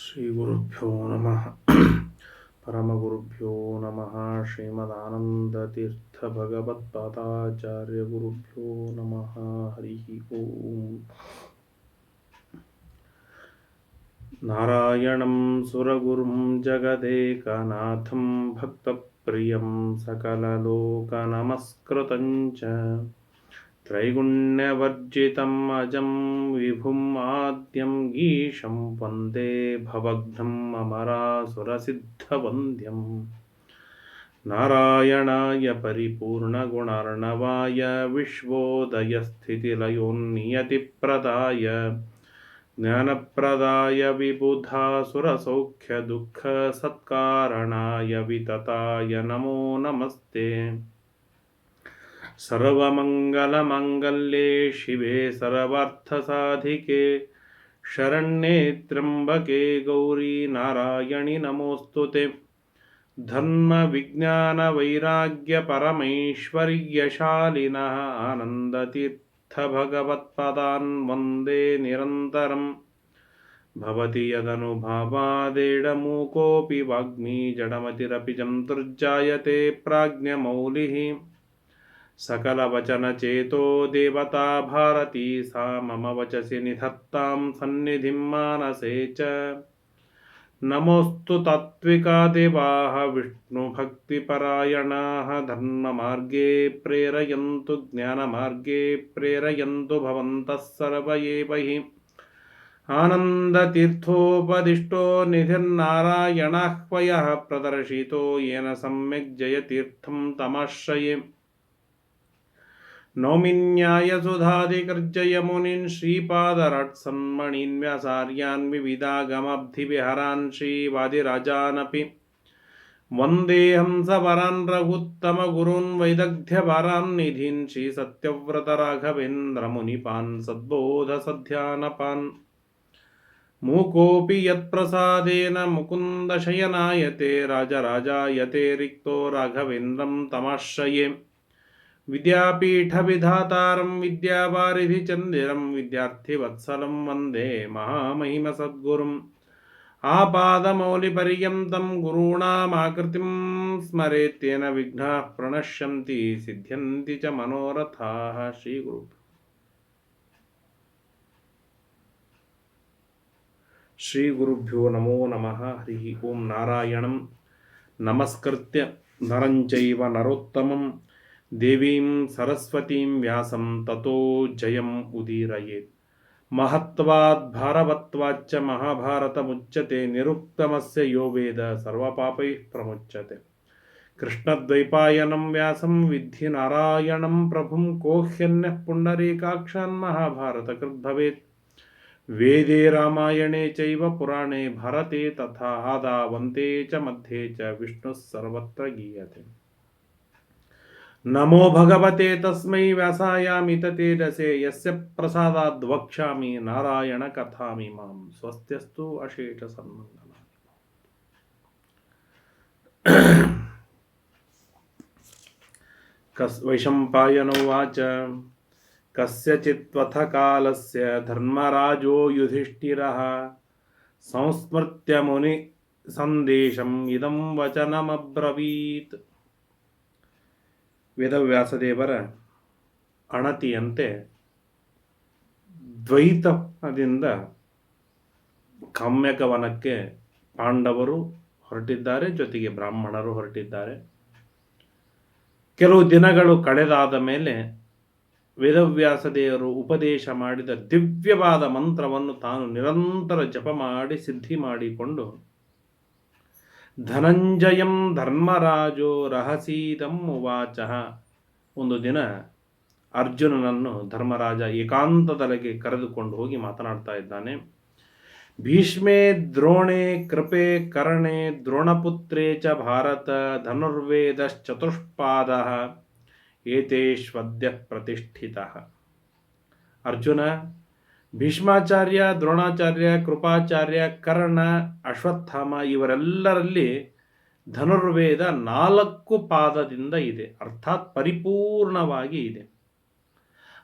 ಶ್ರೀಗುರುಭ್ಯೋ ನಮಃ ಪರಮಗುರುಭ್ಯೋ ನಮಃ ಶ್ರೀಮದಾನಂದತೀರ್ಥಭಗವತ್ಪಾದಾಚಾರ್ಯಗುರುಭ್ಯೋ ನಮಃ ಹರಿ ಓಂ. ನಾರಾಯಣಂ ಸುರಗುರುಂ ಜಗದೇಕನಾಥಂ ಭಕ್ತಪ್ರಿಯಂ ಸಕಲಲೋಕನಮಸ್ಕೃತಂ ಚ ತ್ರೈಗುಣ್ಯವರ್ಜಿತಂ ಅಜಂ ವಿಭುಂ ಆದ್ಯಂ ಗೀಶಂ ವಂದೇ ಭವಘ್ನಂ ಅಮರಾಸುರಸಿದ್ಧವಂದ್ಯಂ. ನಾರಾಯಣಾಯ ಪರಿಪೂರ್ಣಗುಣಾರ್ಣವಾಯ ವಿಶ್ವೋದಯಸ್ಥಿತಿಲಯೋನ್ನಿಯತಿಪ್ರದಾಯ ಜ್ಞಾನಪ್ರದಾಯ ವಿಬುಧಾಸುರಸೌಖ್ಯದುಃಖಸತ್ಕಾರಣಾಯ ವಿತತಾಯ ನಮೋ ನಮಸ್ತೆ. ಸರ್ವಮಂಗಲಮಾಂಗಲ್ಯೆ ಶಿವೆ ಸರ್ವಾರ್ಥಸಾಧಿಕೆ ಶರಣ್ಯೆ ತ್ರ್ಯಂಬಕೆ ಗೌರಿ ನಾರಾಯಣಿ ನಮೋಸ್ತುತೆ. ಧರ್ಮ ವಿಜ್ಞಾನ ವೈರಾಗ್ಯ ಪರಮೈಶ್ವರ್ಯಶಾಲಿನಃ ಆನಂದತೀರ್ಥ ಭಗವತ್ಪದಾನ್ ವಂದೇ ನಿರಂತರಂ. ಭವತಿ ಯದನುಭಾವಾದೇಡಮೂಕೋऽಪಿ ವಾಗ್ಮಿ ಜಡಮತಿರಪಿ ಜಂತುರ್ಜಾಯತೆ ಪ್ರಾಜ್ಞಮೌಲಿಃ. ಸಕಲವಚನಚೇತೋ ದೇವತಾ ಭಾರತೀ ಸಾ ಮಮ ವಚಸಿ ನಿಧತ್ತಾಂ ಸನ್ನಿಧಿಂ ಮಾನಸೇ ಚ. ನಮೋऽಸ್ತು ತಾತ್ವಿಕಾ ದೇವಾಃ ವಿಷ್ಣುಭಕ್ತಿಪರಾಯಣಾಃ ಧರ್ಮಮಾರ್ಗೇ ಪ್ರೇರಯन्तु ಜ್ಞಾನಮಾರ್ಗೇ ಪ್ರೇರಯन्तु ಭವಂತಃ ಸರ್ವ ಏವ ಹಿ. ಆನಂದತೀರ್ಥೋಪದಿಷ್ಟೋ ನಿಧಿರ್ನಾರಾಯಣಾಹ್ವಯಃ ಪ್ರದರ್ಶಿತೋ ಯೇನ ಸಮ್ಯಕ್ ಜಯತೀರ್ಥಂ ತಮಾಶ್ರಯೇ. ನೌಮಿನ್ಯಾಯಸುಧಾಧಿಕರ್ಜಯ ಮುನೀನ್ ಶ್ರೀಪಾದರಾಟ್ಸನ್ಮಣೀನ್ ವ್ಯಾಸಾರ್ಯಾನ್ ವಿವಿಧಾಗಮಾಬ್ಧಿವಿಹರಾನ್ ಶ್ರೀವಾದಿರಾಜಾನಪಿ. ವಂದೇ ಹಂಸವರಾನ್ ರಘುತ್ತಮ ಗುರೂನ್ ವೈದಗ್ಧ್ಯವರಾನ್ ನಿಧೀನ್ ಶ್ರೀಸತ್ಯವ್ರತ ರಾಘವೇಂದ್ರ ಮುನಿಪಾನ್ ಸದ್ಬೋಧ ಸಧ್ಯಾನಪಾನ್. ಮೂಕೋऽಪಿ ಯತ್ಪ್ರಸಾದೇನ ಮುಕುಂದ ಶಯನಾಯತೆ ರಾಜರಾಜಾಯತೆ ರಿಕ್ತೋ ರಾಘವೇಂದ್ರಂ ತಮಾಶ್ರಯೇ. ವಿದ್ಯಾಪೀಠವಿಧಾತಾರಂ ವಿದ್ಯಾವಾರಿಧಿಚಂದಿರಂ ವಿದ್ಯಾರ್ಥಿವತ್ಸಲಂ ವಂದೇ ಮಹಾಮಹಿಮಸದ್ಗುರುಂ. ಆಪಾದಮೌಲಿಪರ್ಯಂతం ಗುರುಣಾಮಾಕೃತಿಂ ಸ್ಮರೇತ್ತೇನ ವಿಘ್ನಾಃ ಪ್ರಣಶ್ಯಂತಿ ಸಿದ್ಧ್ಯಂತಿ ಚ ಮನೋರಥಾಃ. ಶ್ರೀಗುರುಭ್ಯೋ ನಮೋ ನಮಃ ಹರಿ ಓಂ. ನಾರಾಯಣಂ ನಮಸ್ಕೃತ್ಯ ನರಂ ಚೈವ ನರೋತ್ತಮಂ ದೇವೀಂ ಸರಸ್ವತೀಂ ವ್ಯಾಸಂ ತತೋ ಜಯಂ ಉದೀರಯೇತ್. ಮಹತ್ವಾದ್ ಭಾರವತ್ವಾಚ್ಚ ಮಹಾಭಾರತಮುಚ್ಯತೆ ನಿರುಕ್ತಮಸ್ಯ ಯೋ ವೇದ ಸರ್ವಪಾಪೈಃ ಪ್ರಮುಚ್ಯತೆ. ಕೃಷ್ಣದ್ವೈಪಾಯನಂ ವ್ಯಾಸಂ ವಿದ್ಧಿ ನಾರಾಯಣಂ ಪ್ರಭುಂ ಕೋಹ್ಯನ್ಯಃ ಪುಂಡರೀಕಾಕ್ಷಾನ್ ಮಹಾಭಾರತಕೃತ್ ಭವೇತ್. ವೇದೇ ರಾಮಾಯಣೇ ಚೈವ ಪುರಾಣೇ ಭರತೆ ತಥಾ ಆದಾವಂತೆ ಚ ಮಧ್ಯೆ ಚ ವಿಷ್ಣುಃ ಸರ್ವತ್ರ ಗೀಯತೆ. ನಮೋ ಭಗವತೆ ತಸ್ಮೈ ವ್ಯಾಸಾಯಾಮಿತ ತೇಜಸೇ ಯಸ್ಯ ಪ್ರಸಾದಾದ್ ವಕ್ಷ್ಯಾಮಿ ನಾರಾಯಣ ಕಥಾಮಿಮಾಂ. ಸ್ವಸ್ತ್ಯಸ್ತು ಅಶೇಷ ಸನ್ಮಂಗಲ. ವೈಶಂಪಾಯನೋ ಉವಾಚ. ಕಸ್ಯಚಿತ್ವಥ ಕಾಲಸ್ಯ ಧರ್ಮರಾಜೋ ಯುಧಿಷ್ಠಿರಃ ಸಂಸ್ಮೃತ್ಯ ಮುನಿ ಸಂದೇಶಂ ಇದಂ ವಚನಮಬ್ರವೀತ್. ವೇದವ್ಯಾಸದೇವರ ಅಣತಿಯಂತೆ ದ್ವೈತದಿಂದ ಕಾಮ್ಯಕವನಕ್ಕೆ ಪಾಂಡವರು ಹೊರಟಿದ್ದಾರೆ, ಜೊತೆಗೆ ಬ್ರಾಹ್ಮಣರು ಹೊರಟಿದ್ದಾರೆ. ಕೆಲವು ದಿನಗಳು ಕಳೆದಾದ ಮೇಲೆ ವೇದವ್ಯಾಸದೇವರು ಉಪದೇಶ ಮಾಡಿದ ದಿವ್ಯವಾದ ಮಂತ್ರವನ್ನು ತಾನು ನಿರಂತರ ಜಪ ಮಾಡಿ ಸಿದ್ಧಿ ಮಾಡಿಕೊಂಡು ಧನಂಜಯಂ ಧರ್ಮರಾಜೋ ರಹಸೀದಂ ಉವಾಚ. ಒಂದು ದಿನ ಅರ್ಜುನನನ್ನು ಧರ್ಮರಾಜ ಏಕಾಂತದಲ್ಲಿಗೆ ಕರೆದುಕೊಂಡು ಹೋಗಿ ಮಾತನಾಡ್ತಾ ಇದ್ದಾನೆ. ಭೀಷ್ಮೇ ದ್ರೋಣೆ ಕೃಪೆ ಕರ್ಣೆ ದ್ರೋಣಪುತ್ರೇ ಚ ಭಾರತ ಧನುರ್ವೇದಶ್ಚತುಷ್ಪಾದಃ ಏತೇಷ್ವದ್ಯ ಪ್ರತಿಷ್ಠಿತಃ. ಅರ್ಜುನ, ಭೀಷ್ಮಾಚಾರ್ಯ, ದ್ರೋಣಾಚಾರ್ಯ, ಕೃಪಾಚಾರ್ಯ, ಕರ್ಣ, ಅಶ್ವತ್ಥಾಮ ಇವರೆಲ್ಲರಲ್ಲಿ ಧನುರ್ವೇದ 4 ಪಾದದಿಂದ ಇದೆ, ಅರ್ಥಾತ್ ಪರಿಪೂರ್ಣವಾಗಿ ಇದೆ.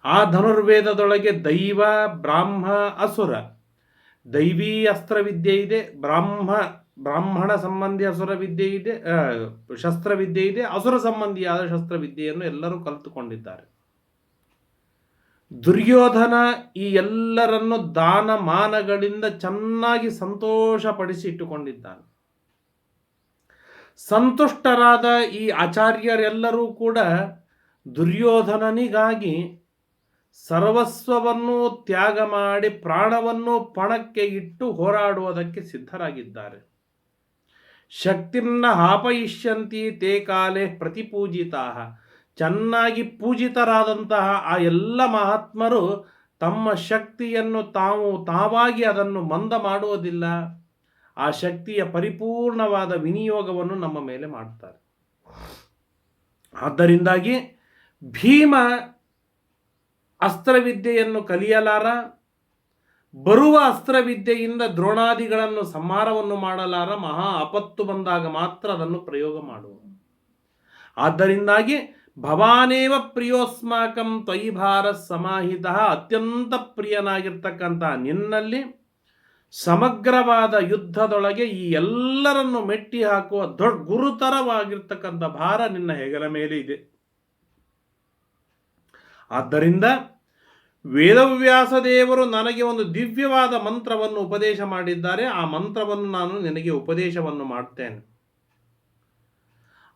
ಆ ಧನುರ್ವೇದದೊಳಗೆ ದೈವ, ಬ್ರಾಹ್ಮ, ಅಸುರ ದೈವೀ ಅಸ್ತ್ರವಿದ್ಯೆ ಇದೆ, ಬ್ರಾಹ್ಮಣ ಸಂಬಂಧಿ ಅಸುರವಿದ್ಯೆ ಇದೆ, ಶಸ್ತ್ರವಿದ್ಯೆ ಇದೆ, ಅಸುರ ಸಂಬಂಧಿಯಾದ ಶಸ್ತ್ರವಿದ್ಯೆಯನ್ನು ಎಲ್ಲರೂ ಕಲಿತುಕೊಂಡಿದ್ದಾರೆ. ದುರ್ಯೋಧನ ಈ ಎಲ್ಲರನ್ನು ದಾನ ಮಾನಗಳಿಂದ ಚೆನ್ನಾಗಿ ಸಂತೋಷಪಡಿಸಿ ಇಟ್ಟುಕೊಂಡಿದ್ದಾನೆ. ಸಂತುಷ್ಟರಾದ ಈ ಆಚಾರ್ಯರೆಲ್ಲರೂ ಕೂಡ ದುರ್ಯೋಧನನಿಗಾಗಿ ಸರ್ವಸ್ವವನ್ನು ತ್ಯಾಗ ಮಾಡಿ ಪ್ರಾಣವನ್ನು ಪಣಕ್ಕೆ ಇಟ್ಟು ಹೋರಾಡುವುದಕ್ಕೆ ಸಿದ್ಧರಾಗಿದ್ದಾರೆ. ಶಕ್ತಿರ್ನ ಹಾಪಯಿಷ್ಯಂತಿ ತೇ ಕಾಲೇ ಪ್ರತಿಪೂಜಿತಾ. ಚೆನ್ನಾಗಿ ಪೂಜಿತರಾದಂತಹ ಆ ಎಲ್ಲ ಮಹಾತ್ಮರು ತಮ್ಮ ಶಕ್ತಿಯನ್ನು ತಾವಾಗಿ ಅದನ್ನು ಮಂದ ಮಾಡುವುದಿಲ್ಲ. ಆ ಶಕ್ತಿಯ ಪರಿಪೂರ್ಣವಾದ ವಿನಿಯೋಗವನ್ನು ನಮ್ಮ ಮೇಲೆ ಮಾಡ್ತಾರೆ. ಆದ್ದರಿಂದಾಗಿ ಭೀಮ ಅಸ್ತ್ರವಿದ್ಯೆಯನ್ನು ಕಲಿಯಲಾರ, ಬರುವ ಅಸ್ತ್ರವಿದ್ಯೆಯಿಂದ ದ್ರೋಣಾದಿಗಳನ್ನು ಸಂಹಾರವನ್ನು ಮಾಡಲಾರ. ಮಹಾ ಆಪತ್ತು ಬಂದಾಗ ಮಾತ್ರ ಅದನ್ನು ಪ್ರಯೋಗ ಮಾಡುವ. ಆದ್ದರಿಂದಾಗಿ ಭವಾನೇವ ಪ್ರಿಯೋಸ್ಮಾಕಂ ತ್ವಯಿ ಭಾರ ಸಮಾಹಿತ, ಅತ್ಯಂತ ಪ್ರಿಯನಾಗಿರ್ತಕ್ಕಂಥ ನಿನ್ನಲ್ಲಿ ಸಮಗ್ರವಾದ ಯುದ್ಧದೊಳಗೆ ಈ ಎಲ್ಲರನ್ನು ಮೆಟ್ಟಿ ಹಾಕುವ ದೊಡ್ಡ ಗುರುತರವಾಗಿರ್ತಕ್ಕಂಥ ಭಾರ ನಿನ್ನ ಹೆಗಲ ಮೇಲೆ ಇದೆ. ಆದ್ದರಿಂದ ವೇದವ್ಯಾಸ ದೇವರು ನನಗೆ ಒಂದು ದಿವ್ಯವಾದ ಮಂತ್ರವನ್ನು ಉಪದೇಶ ಮಾಡಿದ್ದಾರೆ. ಆ ಮಂತ್ರವನ್ನು ನಾನು ನಿನಗೆ ಉಪದೇಶವನ್ನು ಮಾಡ್ತೇನೆ.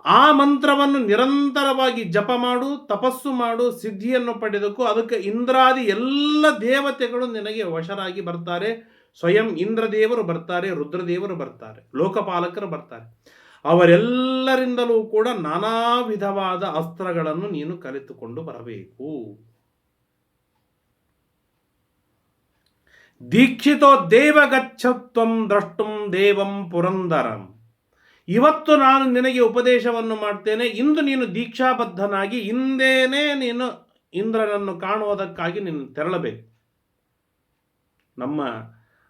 ಆ ಮಂತ್ರವನ್ನು ನಿರಂತರವಾಗಿ ಜಪ ಮಾಡು, ತಪಸ್ಸು ಮಾಡು, ಸಿದ್ಧಿಯನ್ನು ಪಡೆದಕ್ಕೂ ಅದಕ್ಕೆ ಇಂದ್ರಾದಿ ಎಲ್ಲ ದೇವತೆಗಳು ನಿನಗೆ ವಶರಾಗಿ ಬರ್ತಾರೆ. ಸ್ವಯಂ ಇಂದ್ರದೇವರು ಬರ್ತಾರೆ, ರುದ್ರದೇವರು ಬರ್ತಾರೆ, ಲೋಕಪಾಲಕರು ಬರ್ತಾರೆ. ಅವರೆಲ್ಲರಿಂದಲೂ ಕೂಡ ನಾನಾ ವಿಧವಾದ ಅಸ್ತ್ರಗಳನ್ನು ನೀನು ಕಲಿತುಕೊಂಡು ಬರಬೇಕು. ದೀಕ್ಷಿತೋ ದೇವ ಗಚ್ಚತ್ವಂ ದ್ರಷ್ಟುಂ ದೇವಂ ಪುರಂದರಂ. ಇವತ್ತು ನಾನು ನಿನಗೆ ಉಪದೇಶವನ್ನು ಮಾಡ್ತೇನೆ. ಇಂದು ನೀನು ದೀಕ್ಷಾಬದ್ಧನಾಗಿ ಇಂದೇನೆ ನೀನು ಇಂದ್ರನನ್ನು ಕಾಣುವುದಕ್ಕಾಗಿ ನೀನು ತೆರಳಬೇಕು.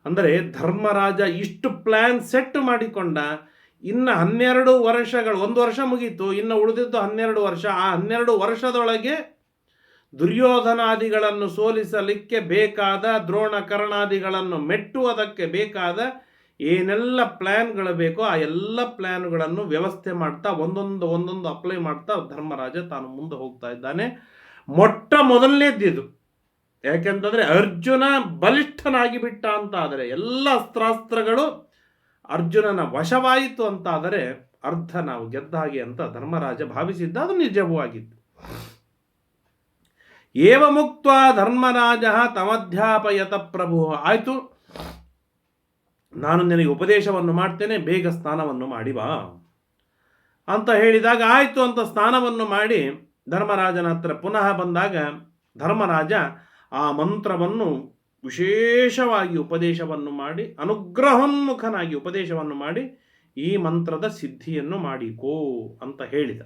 ಅಂದರೆ ಧರ್ಮರಾಜ ಇಷ್ಟು ಪ್ಲಾನ್ ಸೆಟ್ ಮಾಡಿಕೊಂಡ. ಇನ್ನು 12 ವರ್ಷಗಳು, 1 ವರ್ಷ ಮುಗೀತು, ಇನ್ನು ಉಳಿದಿದ್ದು 12 ವರ್ಷ. ಆ 12 ವರ್ಷದೊಳಗೆ ದುರ್ಯೋಧನಾದಿಗಳನ್ನು ಸೋಲಿಸಲಿಕ್ಕೆ ಬೇಕಾದ, ದ್ರೋಣ ಕರ್ಣಾದಿಗಳನ್ನು ಮೆಟ್ಟುವುದಕ್ಕೆ ಬೇಕಾದ ಏನೆಲ್ಲ ಪ್ಲ್ಯಾನ್ಗಳು ಬೇಕೋ ಆ ಎಲ್ಲ ಪ್ಲ್ಯಾನ್ಗಳನ್ನು ವ್ಯವಸ್ಥೆ ಮಾಡ್ತಾ ಒಂದೊಂದು ಅಪ್ಲೈ ಮಾಡ್ತಾ ಧರ್ಮರಾಜ ತಾನು ಮುಂದೆ ಹೋಗ್ತಾ ಇದ್ದಾನೆ. ಮೊಟ್ಟ ಮೊದಲನೇದಿದು. ಯಾಕೆಂತಂದರೆ ಅರ್ಜುನ ಬಲಿಷ್ಠನಾಗಿ ಬಿಟ್ಟ ಅಂತ ಆದರೆ, ಎಲ್ಲ ಅಸ್ತ್ರಾಸ್ತ್ರಗಳು ಅರ್ಜುನನ ವಶವಾಯಿತು ಅಂತಾದರೆ ಅರ್ಧ ನಾವು ಗೆದ್ದ ಹಾಗೆ ಅಂತ ಧರ್ಮರಾಜ ಭಾವಿಸಿದ್ದ. ಅದು ನಿಜವೂ ಆಗಿತ್ತು. ಏವ ಮುಕ್ತ ಧರ್ಮರಾಜ ತಮಧ್ಯಾಪಯತ ಪ್ರಭು. ಆಯಿತು, ನಾನು ನಿನಗೆ ಉಪದೇಶವನ್ನು ಮಾಡ್ತೇನೆ, ಬೇಗ ಸ್ನಾನವನ್ನು ಮಾಡಿ ಬಾ ಅಂತ ಹೇಳಿದಾಗ ಆಯಿತು ಅಂತ ಸ್ನಾನವನ್ನು ಮಾಡಿ ಧರ್ಮರಾಜನ ಹತ್ರ ಪುನಃ ಬಂದಾಗ ಧರ್ಮರಾಜ ಆ ಮಂತ್ರವನ್ನು ವಿಶೇಷವಾಗಿ ಉಪದೇಶವನ್ನು ಮಾಡಿ, ಅನುಗ್ರಹೋನ್ಮುಖನಾಗಿ ಉಪದೇಶವನ್ನು ಮಾಡಿ, ಈ ಮಂತ್ರದ ಸಿದ್ಧಿಯನ್ನು ಮಾಡಿಕೋ ಅಂತ ಹೇಳಿದ.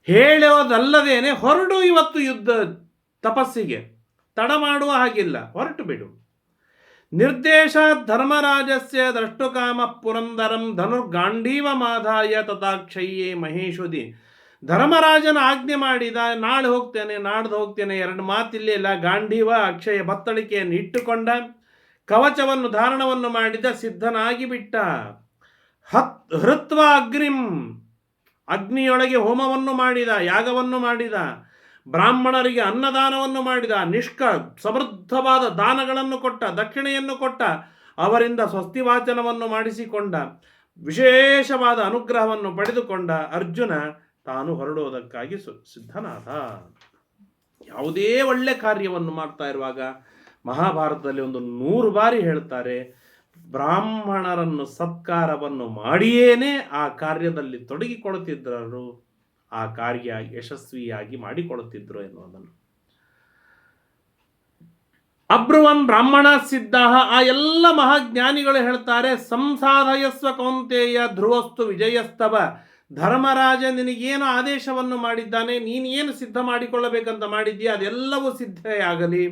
ಹೇಳೋದಲ್ಲದೇನೆ ಹೊರಡು, ಇವತ್ತು ಯುದ್ಧ ತಪಸ್ಸಿಗೆ ತಡ ಮಾಡುವ ಹಾಗಿಲ್ಲ, ಹೊರಟು ಬಿಡು. ನಿರ್ದೇಶ ಧರ್ಮರಾಜಸ್ಯ ದ್ರಷ್ಟುಕಾಮ ಪುರಂದರಂ ಧನುರ್ಗಾಂಡೀವಮಾದಾಯ ತಥಾಕ್ಷಯ್ಯೇ ಮಹೇಶುದಿ. ಧರ್ಮರಾಜನ ಆಜ್ಞೆ ಮಾಡಿದ. ನಾಳೆ ಹೋಗ್ತೇನೆ, ನಾಡ್ದು ಹೋಗ್ತೇನೆ, 2 ಮಾತಿಲ್ಲೇ ಇಲ್ಲ. ಗಾಂಡೀವ ಅಕ್ಷಯ ಬತ್ತಳಿಕೆಯನ್ನು ಇಟ್ಟುಕೊಂಡ, ಕವಚವನ್ನು ಧಾರಣವನ್ನು ಮಾಡಿದ, ಸಿದ್ಧನಾಗಿ ಬಿಟ್ಟ. ಹೃತ್ವ ಅಗ್ನಿಂ, ಅಗ್ನಿಯೊಳಗೆ ಹೋಮವನ್ನು ಮಾಡಿದ, ಯಾಗವನ್ನು ಮಾಡಿದ, ಬ್ರಾಹ್ಮಣರಿಗೆ ಅನ್ನದಾನವನ್ನು ಮಾಡಿದ, ಸಮೃದ್ಧವಾದ ದಾನಗಳನ್ನು ಕೊಟ್ಟ, ದಕ್ಷಿಣೆಯನ್ನು ಕೊಟ್ಟ, ಅವರಿಂದ ಸ್ವಸ್ತಿವಾಚನವನ್ನು ಮಾಡಿಸಿಕೊಂಡ, ವಿಶೇಷವಾದ ಅನುಗ್ರಹವನ್ನು ಪಡೆದುಕೊಂಡ ಅರ್ಜುನ ತಾನು ಹೊರಡುವುದಕ್ಕಾಗಿ ಸಿದ್ಧನಾದ. ಯಾವುದೇ ಒಳ್ಳೆ ಕಾರ್ಯವನ್ನು ಮಾಡ್ತಾ ಇರುವಾಗ ಮಹಾಭಾರತದಲ್ಲಿ 100 ಬಾರಿ ಹೇಳ್ತಾರೆ, ಬ್ರಾಹ್ಮಣರನ್ನು ಸತ್ಕಾರವನ್ನು ಮಾಡಿಯೇನೆ ಆ ಕಾರ್ಯದಲ್ಲಿ ತೊಡಗಿಕೊಳ್ಳುತ್ತಿದ್ದರು, ಆ ಕಾರ್ಯ ಯಶಸ್ವಿಯಾಗಿ ಮಾಡಿಕೊಡುತ್ತಿದ್ರು ಎನ್ನುವುದನ್ನು. ಅಬ್ರುವನ್ ಬ್ರಾಹ್ಮಣ ಸಿದ್ಧ. ಆ ಎಲ್ಲ ಮಹಾಜ್ಞಾನಿಗಳು ಹೇಳ್ತಾರೆ, ಸಂಸಾಧಯಸ್ವ ಕೌಂತೆಯ ಧ್ರುವಸ್ತು ವಿಜಯಸ್ತವ. ಧರ್ಮರಾಜ ನಿನಗೇನು ಆದೇಶವನ್ನು ಮಾಡಿದ್ದಾನೆ, ನೀನೇನು ಸಿದ್ಧ ಮಾಡಿಕೊಳ್ಳಬೇಕಂತ ಮಾಡಿದ್ದೀಯ, ಅದೆಲ್ಲವೂ ಸಿದ್ಧೆಯಾಗಲಿ,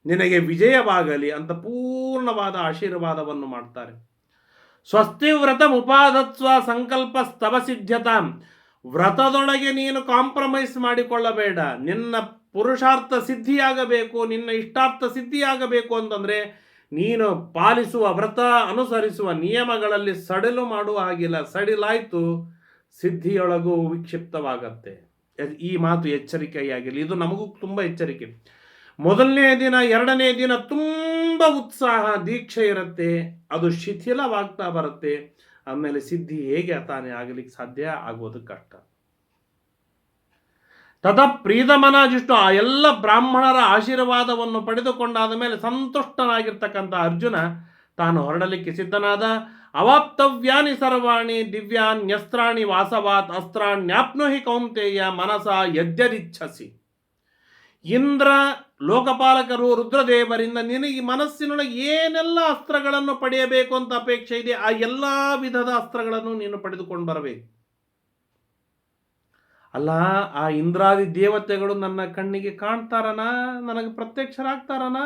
ನಿನಗೆ ವಿಜಯವಾಗಲಿ ಅಂತ ಪೂರ್ಣವಾದ ಆಶೀರ್ವಾದವನ್ನು ಮಾಡ್ತಾರೆ. ಸ್ವಸ್ತಿ ವ್ರತ ಉಪಾಧತ್ವ ಸಂಕಲ್ಪ ಸ್ತವ ಸಿದ್ಧತಾಂ. ವ್ರತದೊಳಗೆ ನೀನು ಕಾಂಪ್ರಮೈಸ್ ಮಾಡಿಕೊಳ್ಳಬೇಡ. ನಿನ್ನ ಪುರುಷಾರ್ಥ ಸಿದ್ಧಿಯಾಗಬೇಕು, ನಿನ್ನ ಇಷ್ಟಾರ್ಥ ಸಿದ್ಧಿಯಾಗಬೇಕು ಅಂತಂದರೆ ನೀನು ಪಾಲಿಸುವ ವ್ರತ ಅನುಸರಿಸುವ ನಿಯಮಗಳಲ್ಲಿ ಸಡಿಲು ಮಾಡುವ ಹಾಗಿಲ್ಲ. ಸಡಿಲಾಯ್ತು ಸಿದ್ಧಿಯೊಳಗೂ ವಿಕ್ಷಿಪ್ತವಾಗತ್ತೆ. ಈ ಮಾತು ಎಚ್ಚರಿಕೆಯಾಗಿರಲಿ. ಇದು ನಮಗೂ ತುಂಬ ಎಚ್ಚರಿಕೆ. ಮೊದಲನೇ ದಿನ, ಎರಡನೇ ದಿನ ತುಂಬ ಉತ್ಸಾಹ, ದೀಕ್ಷೆ ಇರುತ್ತೆ, ಅದು ಶಿಥಿಲವಾಗ್ತಾ ಬರುತ್ತೆ. ಆಮೇಲೆ ಸಿದ್ಧಿ ಹೇಗೆ ತಾನೇ ಆಗಲಿಕ್ಕೆ ಸಾಧ್ಯ? ಆಗೋದು ಕಷ್ಟ. ತದ ಪ್ರೀತಮನಾಜಿಷ್ಟು ಆ ಎಲ್ಲ ಬ್ರಾಹ್ಮಣರ ಆಶೀರ್ವಾದವನ್ನು ಪಡೆದುಕೊಂಡಾದ ಮೇಲೆ ಸಂತುಷ್ಟನಾಗಿರ್ತಕ್ಕಂಥ ಅರ್ಜುನ ತಾನು ಹೊರಡಲಿಕ್ಕೆ ಸಿದ್ಧನಾದ. ಅವಾಪ್ತವ್ಯಾನಿ ಸರ್ವಾಣಿ ದಿವ್ಯಾನ್ಯಸ್ತ್ರಾಣಿ ವಾಸವಾತ್ ಅಸ್ತ್ರಾಣ್ಯಾಪ್ನುಹಿ ಕೌಂತೆಯ ಮನಸ ಯದ್ಯದಿಚ್ಛಸಿ. ಇಂದ್ರ, ಲೋಕಪಾಲಕರು, ರುದ್ರದೇವರಿಂದ ನಿನಗೆ ಮನಸ್ಸಿನೊಳಗೆ ಏನೆಲ್ಲ ಅಸ್ತ್ರಗಳನ್ನು ಪಡೆಯಬೇಕು ಅಂತ ಅಪೇಕ್ಷೆ ಇದೆ, ಆ ಎಲ್ಲ ವಿಧದ ಅಸ್ತ್ರಗಳನ್ನು ನೀನು ಪಡೆದುಕೊಂಡು ಬರಬೇಕು. ಅಲ್ಲ, ಆ ಇಂದ್ರಾದಿ ದೇವತೆಗಳು ನನ್ನ ಕಣ್ಣಿಗೆ ಕಾಣ್ತಾರನ, ನನಗೆ ಪ್ರತ್ಯಕ್ಷರಾಗ್ತಾರನ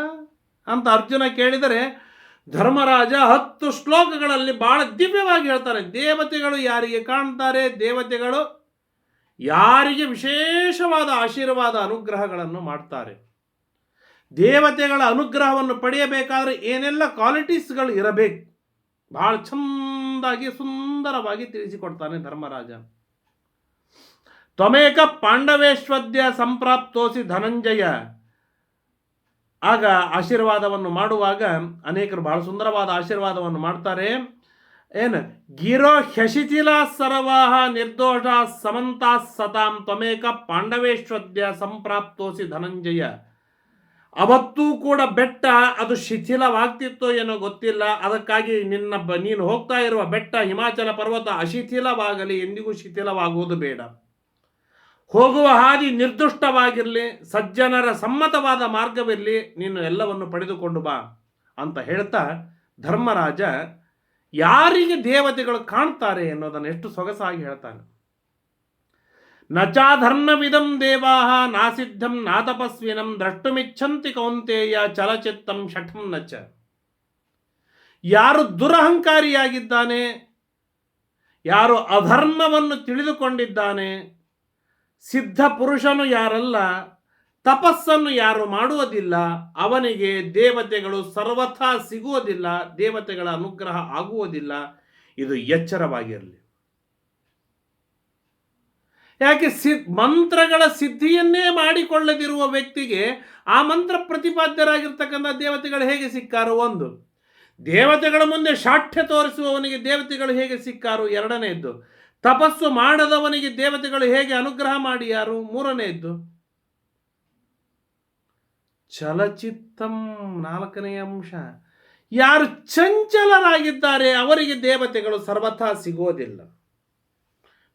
ಅಂತ ಅರ್ಜುನ ಕೇಳಿದರೆ ಧರ್ಮರಾಜ 10 ಶ್ಲೋಕಗಳಲ್ಲಿ ಬಹಳ ದಿವ್ಯವಾಗಿ ಹೇಳ್ತಾರೆ. ದೇವತೆಗಳು ಯಾರಿಗೆ ಕಾಣ್ತಾರೆ, ದೇವತೆಗಳು ಯಾರಿಗೆ ವಿಶೇಷವಾದ ಆಶೀರ್ವಾದ ಅನುಗ್ರಹಗಳನ್ನು ಮಾಡ್ತಾರೆ, ದೇವತೆಗಳ ಅನುಗ್ರಹವನ್ನು ಪಡೆಯಬೇಕಾದ್ರೆ ಏನೆಲ್ಲ ಕ್ವಾಲಿಟೀಸ್ಗಳು ಇರಬೇಕು, ಬಹಳ ಚಂದಾಗಿ ಸುಂದರವಾಗಿ ತಿಳಿಸಿಕೊಡ್ತಾನೆ ಧರ್ಮರಾಜ. ತ್ವಮೇಕ ಪಾಂಡವೇಶ್ವದ್ಯ ಸಂಪ್ರಾಪ್ತೋಸಿ ಧನಂಜಯ. ಆಗ ಆಶೀರ್ವಾದವನ್ನು ಮಾಡುವಾಗ ಅನೇಕರು ಬಹಳ ಸುಂದರವಾದ ಆಶೀರ್ವಾದವನ್ನು ಮಾಡ್ತಾರೆ. ಏನು? ಗಿರೋ ಹ್ಯಶಿಥಿಲ ಸರ್ವಾಹ ನಿರ್ದೋಷ ಸಮಂತಾ ಸತಾಂ ತ್ವಮೇಕ ಪಾಂಡವೇಶ್ವದ್ಯ ಸಂಪ್ರಾಪ್ತೋಸಿ ಧನಂಜಯ. ಅವತ್ತೂ ಕೂಡ ಬೆಟ್ಟ ಅದು ಶಿಥಿಲವಾಗ್ತಿತ್ತೋ ಏನೋ ಗೊತ್ತಿಲ್ಲ. ಅದಕ್ಕಾಗಿ ನೀನು ಹೋಗ್ತಾ ಇರುವ ಬೆಟ್ಟ ಹಿಮಾಚಲ ಪರ್ವತ ಅಶಿಥಿಲವಾಗಲಿ, ಎಂದಿಗೂ ಶಿಥಿಲವಾಗುವುದು ಬೇಡ. ಹೋಗುವ ಹಾದಿ ನಿರ್ದುಷ್ಟವಾಗಿರಲಿ, ಸಜ್ಜನರ ಸಮ್ಮತವಾದ ಮಾರ್ಗವಿರಲಿ, ನೀನು ಎಲ್ಲವನ್ನು ಪಡೆದುಕೊಂಡು ಬಾ ಅಂತ ಹೇಳ್ತಾ ಧರ್ಮರಾಜ ಯಾರಿಗೆ ದೇವತೆಗಳು ಕಾಣ್ತಾರೆ ಅನ್ನೋದನ್ನು ಎಷ್ಟು ಸೊಗಸಾಗಿ ಹೇಳ್ತಾನೆ. ನಚಾಧರ್ಮವಿದಂ ದೇವಾಹ ನಾಸಿದ್ಧಂ ನಾತಪಸ್ವಿನಂ ದ್ರಷ್ಟುಮಿಚ್ಛಂತಿ ಕೌಂತೆಯ ಚಲಚಿತ್ತಂ ಶಠಂ ನಚ. ಯಾರು ದುರಹಂಕಾರಿಯಾಗಿದ್ದಾನೆ, ಯಾರು ಅಧರ್ಮವನ್ನು ತಿಳಿದುಕೊಂಡಿದ್ದಾನೆ, ಸಿದ್ಧ ಪುರುಷನು ಯಾರಲ್ಲ, ತಪಸ್ಸನ್ನು ಯಾರು ಮಾಡುವುದಿಲ್ಲ, ಅವನಿಗೆ ದೇವತೆಗಳು ಸರ್ವಥಾ ಸಿಗುವುದಿಲ್ಲ, ದೇವತೆಗಳ ಅನುಗ್ರಹ ಆಗುವುದಿಲ್ಲ. ಇದು ಎಚ್ಚರವಾಗಿರಲಿ. ಯಾಕೆ? ಮಂತ್ರಗಳ ಸಿದ್ಧಿಯನ್ನೇ ಮಾಡಿಕೊಳ್ಳದಿರುವ ವ್ಯಕ್ತಿಗೆ ಆ ಮಂತ್ರ ಪ್ರತಿಪಾದ್ಯರಾಗಿರ್ತಕ್ಕಂಥ ದೇವತೆಗಳು ಹೇಗೆ ಸಿಕ್ಕಾರು? ಒಂದು, ದೇವತೆಗಳ ಮುಂದೆ ಶಾಠ್ಯ ತೋರಿಸುವವನಿಗೆ ದೇವತೆಗಳು ಹೇಗೆ ಸಿಕ್ಕಾರು? ಎರಡನೆಯದ್ದು, ತಪಸ್ಸು ಮಾಡದವನಿಗೆ ದೇವತೆಗಳು ಹೇಗೆ ಅನುಗ್ರಹ ಮಾಡಿಯಾರು? ಮೂರನೆಯದ್ದು, ಚಲಚಿತ್ತಂ ನಾಲ್ಕನೆಯ ಅಂಶ, ಯಾರು ಚಂಚಲರಾಗಿದ್ದಾರೆ ಅವರಿಗೆ ದೇವತೆಗಳು ಸರ್ವಥಾ ಸಿಗೋದಿಲ್ಲ.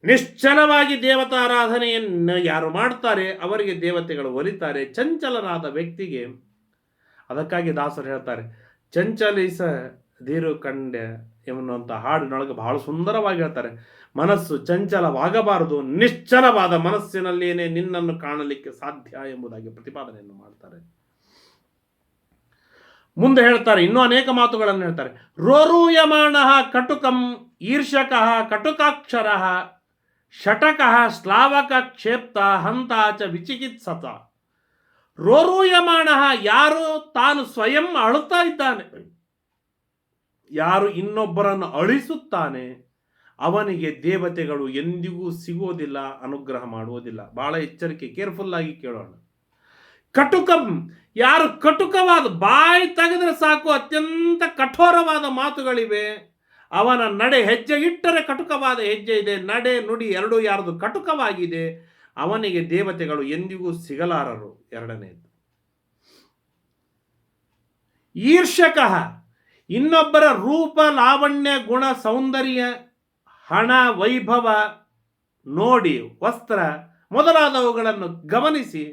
ನಿಶ್ಚಲವಾಗಿ ದೇವತಾರಾಧನೆಯನ್ನು ಯಾರು ಮಾಡ್ತಾರೆ ಅವರಿಗೆ ದೇವತೆಗಳು ಒಲಿತಾರೆ. ಚಂಚಲನಾದ ವ್ಯಕ್ತಿಗೆ, ಅದಕ್ಕಾಗಿ ದಾಸರು ಹೇಳ್ತಾರೆ, ಚಂಚಲಿಸದಿರು ಕಂಡೆ ಎನ್ನುವಂಥ ಹಾಡಿನೊಳಗೆ ಬಹಳ ಸುಂದರವಾಗಿ ಹೇಳ್ತಾರೆ, ಮನಸ್ಸು ಚಂಚಲವಾಗಬಾರದು, ನಿಶ್ಚಲವಾದ ಮನಸ್ಸಿನಲ್ಲೇನೆ ನಿನ್ನನ್ನು ಕಾಣಲಿಕ್ಕೆ ಸಾಧ್ಯ ಎಂಬುದಾಗಿ ಪ್ರತಿಪಾದನೆಯನ್ನು ಮಾಡ್ತಾರೆ. ಮುಂದೆ ಹೇಳ್ತಾರೆ, ಇನ್ನೂ ಅನೇಕ ಮಾತುಗಳನ್ನು ಹೇಳ್ತಾರೆ. ರೋರೂಯಮಾಣ ಕಟುಕಂ ಈರ್ಷಕಃ ಕಟುಕಾಕ್ಷರ ಷಟಕಃ ಶ್ಲಾವಕ ಕ್ಷೇಪ್ತ ಹಂತಾಚ ವಿಚಿಕಿತ್ಸತ. ರೋರೂಯಮಾಣ, ಯಾರು ತಾನು ಸ್ವಯಂ ಅಳುತ್ತಾ ಇದ್ದಾನೆ, ಯಾರು ಇನ್ನೊಬ್ಬರನ್ನು ಅಳಿಸುತ್ತಾನೆ, ಅವನಿಗೆ ದೇವತೆಗಳು ಎಂದಿಗೂ ಸಿಗೋದಿಲ್ಲ, ಅನುಗ್ರಹ ಮಾಡುವುದಿಲ್ಲ. ಬಹಳ ಎಚ್ಚರಿಕೆ, ಕೇರ್ಫುಲ್ ಆಗಿ ಕೇಳೋಣ. ಕಟುಕಂ, ಯಾರು ಕಟುಕವಾದ, ಬಾಯಿ ತೆಗೆದರೆ ಸಾಕು ಅತ್ಯಂತ ಕಠೋರವಾದ ಮಾತುಗಳಿವೆ, ಅವನ ನಡೆ, ಹೆಜ್ಜೆ ಇಟ್ಟರೆ ಕಟುಕವಾದ ಹೆಜ್ಜೆ ಇದೆ, ನಡೆ ನುಡಿ ಎರಡೂ ಯಾರದು ಕಟುಕವಾಗಿದೆ, ಅವನಿಗೆ ದೇವತೆಗಳು ಎಂದಿಗೂ ಸಿಗಲಾರರು. ಎರಡನೆಯದು, ಈರ್ಷಕಃ, ಇನ್ನೊಬ್ಬರ ರೂಪ ಲಾವಣ್ಯ ಗುಣ ಸೌಂದರ್ಯ ಹಣ ವೈಭವ ನೋಡಿ, ವಸ್ತ್ರ ಮೊದಲಾದವುಗಳನ್ನು ಗಮನಿಸಿ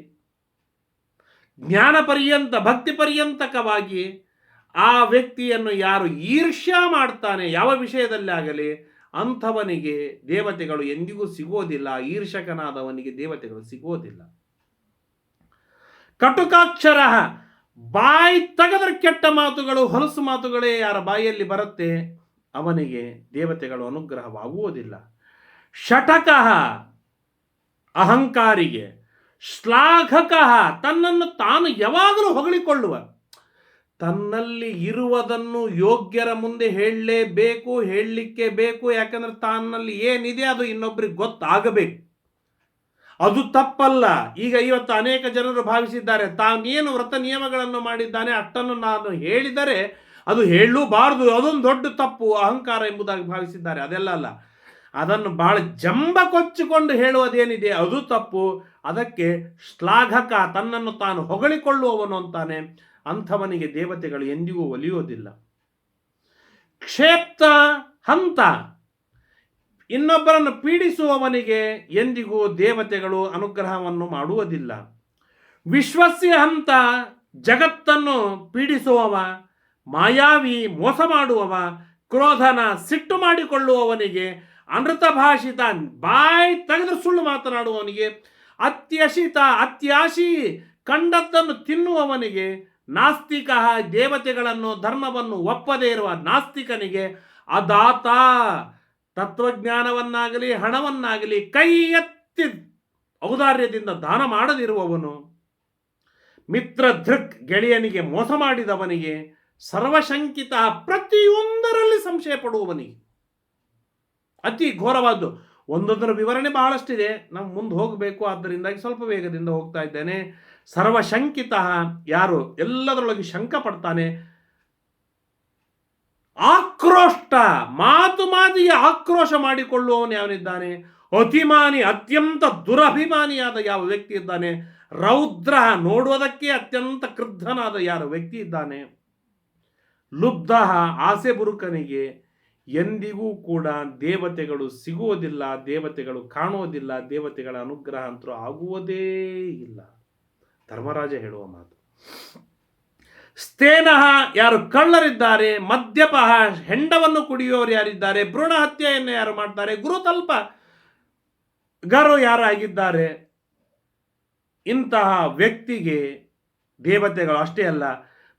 ಜ್ಞಾನ ಪರ್ಯಂತ ಭಕ್ತಿ ಪರ್ಯಂತಕವಾಗಿ ಆ ವ್ಯಕ್ತಿಯನ್ನು ಯಾರು ಈರ್ಷ್ಯಾ ಮಾಡ್ತಾನೆ ಯಾವ ವಿಷಯದಲ್ಲಿ ಆಗಲಿ, ಅಂಥವನಿಗೆ ದೇವತೆಗಳು ಎಂದಿಗೂ ಸಿಗೋದಿಲ್ಲ. ಈರ್ಷಕನಾದವನಿಗೆ ದೇವತೆಗಳು ಸಿಗೋದಿಲ್ಲ. ಕಟುಕಾಕ್ಷರ, ಬಾಯಿ ತೆಗೆದರೆ ಕೆಟ್ಟ ಮಾತುಗಳು, ಹೊಲಸು ಮಾತುಗಳೇ ಯಾರ ಬಾಯಿಯಲ್ಲಿ ಬರುತ್ತೆ ಅವನಿಗೆ ದೇವತೆಗಳು ಅನುಗ್ರಹವಾಗುವುದಿಲ್ಲ. ಷಟಕಃ, ಅಹಂಕಾರಿಗೆ. ಶ್ಲಾಘಕಃ, ತನ್ನನ್ನು ತಾನು ಯಾವಾಗಲೂ ಹೊಗಳಿಕೊಳ್ಳುವ, ತನ್ನಲ್ಲಿ ಇರುವುದನ್ನು ಯೋಗ್ಯರ ಮುಂದೆ ಹೇಳಲೇಬೇಕು, ಹೇಳಲಿಕ್ಕೆ ಬೇಕು. ಯಾಕಂದ್ರೆ ತನ್ನಲ್ಲಿ ಏನಿದೆ ಅದು ಇನ್ನೊಬ್ಬರಿಗೆ ಗೊತ್ತಾಗಬೇಕು. ಅದು ತಪ್ಪಲ್ಲ. ಈಗ ಇವತ್ತು ಅನೇಕ ಜನರು ಭಾವಿಸಿದ್ದಾರೆ, ತಾನೇನು ವ್ರತ ನಿಯಮಗಳನ್ನು ಮಾಡಿದ್ದಾನೆ ಅಷ್ಟನ್ನು ನಾನು ಹೇಳಿದರೆ ಅದು ಹೇಳಲೂಬಾರದು, ಅದೊಂದು ದೊಡ್ಡ ತಪ್ಪು, ಅಹಂಕಾರ ಎಂಬುದಾಗಿ ಭಾವಿಸಿದ್ದಾರೆ. ಅದೆಲ್ಲ ಅಲ್ಲ. ಅದನ್ನು ಬಹಳ ಜಂಬ ಕೊಚ್ಚಿಕೊಂಡು ಹೇಳುವುದೇನಿದೆ ಅದು ತಪ್ಪು. ಅದಕ್ಕೆ ಶ್ಲಾಘಕ, ತನ್ನನ್ನು ತಾನು ಹೊಗಳಿಕೊಳ್ಳುವವನು ಅಂತಾನೆ. ಅಂಥವನಿಗೆ ದೇವತೆಗಳು ಎಂದಿಗೂ ಒಲಿಯೋದಿಲ್ಲ. ಕ್ಷೇಪ್ತ ಹಂತ, ಇನ್ನೊಬ್ಬರನ್ನು ಪೀಡಿಸುವವನಿಗೆ ಎಂದಿಗೂ ದೇವತೆಗಳು ಅನುಗ್ರಹವನ್ನು ಮಾಡುವುದಿಲ್ಲ. ವಿಶ್ವಸ್ಯ ಹಂತ, ಜಗತ್ತನ್ನು ಪೀಡಿಸುವವ, ಮಾಯಾವಿ, ಮೋಸ ಮಾಡುವವ, ಕ್ರೋಧನ, ಸಿಟ್ಟು ಮಾಡಿಕೊಳ್ಳುವವನಿಗೆ, ಅನೃತ ಭಾಷಿತ, ಬಾಯಿ ತೆಗೆದು ಸುಳ್ಳು ಮಾತನಾಡುವವನಿಗೆ, ಅತ್ಯಶಿತ, ಅತ್ಯಾಶಿ, ಕಂಡದ್ದನ್ನು ತಿನ್ನುವವನಿಗೆ, ನಾಸ್ತಿಕ, ದೇವತೆಗಳನ್ನು ಧರ್ಮವನ್ನು ಒಪ್ಪದೇ ಇರುವ ನಾಸ್ತಿಕನಿಗೆ, ಅದಾತ, ತತ್ವಜ್ಞಾನವನ್ನಾಗಲಿ ಹಣವನ್ನಾಗಲಿ ಕೈ ಎತ್ತಿ ಔದಾರ್ಯದಿಂದ ದಾನ ಮಾಡದಿರುವವನು, ಮಿತ್ರ ಧೃಕ್, ಗೆಳೆಯನಿಗೆ ಮೋಸ ಮಾಡಿದವನಿಗೆ, ಸರ್ವಶಂಕಿತ, ಪ್ರತಿಯೊಂದರಲ್ಲಿ ಸಂಶಯ ಪಡುವವನಿಗೆ. ಅತಿ ಘೋರವಾದ್ದು. ಒಂದೊಂದರ ವಿವರಣೆ ಬಹಳಷ್ಟಿದೆ, ನಾವು ಮುಂದೆ ಹೋಗಬೇಕು, ಆದ್ದರಿಂದಾಗಿ ಸ್ವಲ್ಪ ವೇಗದಿಂದ ಹೋಗ್ತಾ ಇದ್ದೇನೆ. ಸರ್ವಶಂಕಿತ, ಯಾರು ಎಲ್ಲದರೊಳಗೆ ಶಂಕ ಪಡ್ತಾನೆ. ಆಕ್ರೋಷ್ಟ, ಮಾತು ಮಾತಿಗೆ ಆಕ್ರೋಶ ಮಾಡಿಕೊಳ್ಳುವವನು ಯಾವನಿದ್ದಾನೆ. ಅತಿಮಾನಿ, ಅತ್ಯಂತ ದುರಭಿಮಾನಿಯಾದ ಯಾವ ವ್ಯಕ್ತಿ ಇದ್ದಾನೆ. ರೌದ್ರ, ನೋಡುವುದಕ್ಕೆ ಅತ್ಯಂತ ಕ್ರುದ್ಧನಾದ ಯಾರ ವ್ಯಕ್ತಿ ಇದ್ದಾನೆ. ಲುಬ್ಧ, ಆಸೆ ಬುರುಕನಿಗೆ ಎಂದಿಗೂ ಕೂಡ ದೇವತೆಗಳು ಸಿಗುವುದಿಲ್ಲ, ದೇವತೆಗಳು ಕಾಣುವುದಿಲ್ಲ, ದೇವತೆಗಳ ಅನುಗ್ರಹ ಅಂತೂ ಆಗುವುದೇ ಇಲ್ಲ. ಧರ್ಮರಾಜ ಹೇಳುವ ಮಾತು. ಸ್ಥೇನಃ, ಯಾರು ಕಳ್ಳರಿದ್ದಾರೆ. ಮದ್ಯಪ, ಹೆಂಡವನ್ನು ಕುಡಿಯುವವರು ಯಾರಿದ್ದಾರೆ. ಭ್ರೂಣ ಹತ್ಯೆಯನ್ನು ಯಾರು ಮಾಡ್ತಾರೆ. ಗುರುತಲ್ಪ ಗರು ಯಾರಾಗಿದ್ದಾರೆ. ಇಂತಹ ವ್ಯಕ್ತಿಗೆ ದೇವತೆಗಳು ಅಷ್ಟೇ ಅಲ್ಲ,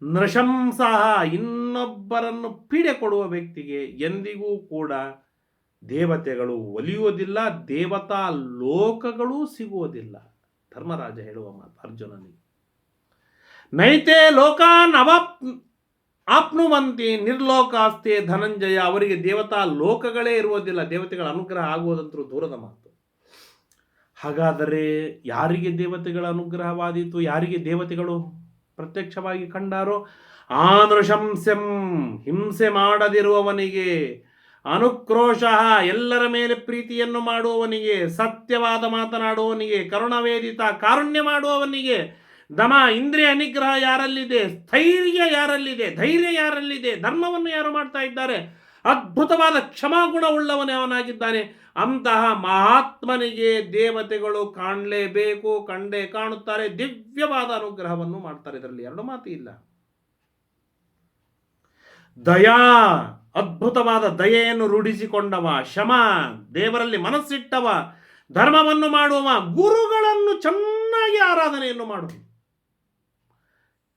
ನೃಶಂಸಃ, ಇನ್ನೊಬ್ಬರನ್ನು ಪೀಡೆ ಕೊಡುವ ವ್ಯಕ್ತಿಗೆ ಎಂದಿಗೂ ಕೂಡ ದೇವತೆಗಳು ಒಲಿಯುವುದಿಲ್ಲ, ದೇವತಾ ಲೋಕಗಳೂ ಸಿಗುವುದಿಲ್ಲ. ಧರ್ಮರಾಜ ಹೇಳುವ ಮಾತು ಅರ್ಜುನನಿಗೆ. ನೈತೆ ಲೋಕಾನ್ ಆಪ್ನುವಂತಿ ನಿರ್ಲೋಕಾಸ್ತೆ ಧನಂಜಯ, ಅವರಿಗೆ ದೇವತಾ ಲೋಕಗಳೇ ಇರುವುದಿಲ್ಲ, ದೇವತೆಗಳ ಅನುಗ್ರಹ ಆಗುವುದಂತೂ ದೂರದ ಮಾತು. ಹಾಗಾದರೆ ಯಾರಿಗೆ ದೇವತೆಗಳ ಅನುಗ್ರಹವಾದೀತು, ಯಾರಿಗೆ ದೇವತೆಗಳು ಪ್ರತ್ಯಕ್ಷವಾಗಿ ಕಂಡಾರೋ. ಆನೃಶಂಸ್ಯಂ, ಹಿಂಸೆ ಮಾಡದಿರುವವನಿಗೆ. ಅನುಕ್ರೋಶ, ಎಲ್ಲರ ಮೇಲೆ ಪ್ರೀತಿಯನ್ನು ಮಾಡುವವನಿಗೆ. ಸತ್ಯವಾದ ಮಾತನಾಡುವವನಿಗೆ. ಕರುಣವೇದಿತ, ಕಾರುಣ್ಯ ಮಾಡುವವನಿಗೆ. ದಮ, ಇಂದ್ರಿಯ ನಿಗ್ರಹ ಯಾರಲ್ಲಿದೆ. ಸ್ಥೈರ್ಯ ಯಾರಲ್ಲಿದೆ, ಧೈರ್ಯ ಯಾರಲ್ಲಿದೆ, ಧರ್ಮವನ್ನು ಯಾರು ಮಾಡ್ತಾ ಇದ್ದಾರೆ, ಅದ್ಭುತವಾದ ಕ್ಷಮಾಗುಣ ಉಳ್ಳವನೇ ಅವನಾಗಿದ್ದಾನೆ. ಅಂತಹ ಮಹಾತ್ಮನಿಗೆ ದೇವತೆಗಳು ಕಾಣಲೇಬೇಕು, ಕಂಡೇ ಕಾಣುತ್ತಾರೆ, ದಿವ್ಯವಾದ ಅನುಗ್ರಹವನ್ನು ಮಾಡ್ತಾರೆ. ಇದರಲ್ಲಿ ಎರಡು ಮಾತು ಇಲ್ಲ. ದಯಾ, ಅದ್ಭುತವಾದ ದಯೆಯನ್ನು ರೂಢಿಸಿಕೊಂಡವ. ಶಮ, ದೇವರಲ್ಲಿ ಮನಸ್ಸಿಟ್ಟವ, ಧರ್ಮವನ್ನು ಮಾಡುವವ, ಗುರುಗಳನ್ನು ಚೆನ್ನಾಗಿ ಆರಾಧನೆಯನ್ನು ಮಾಡುವ.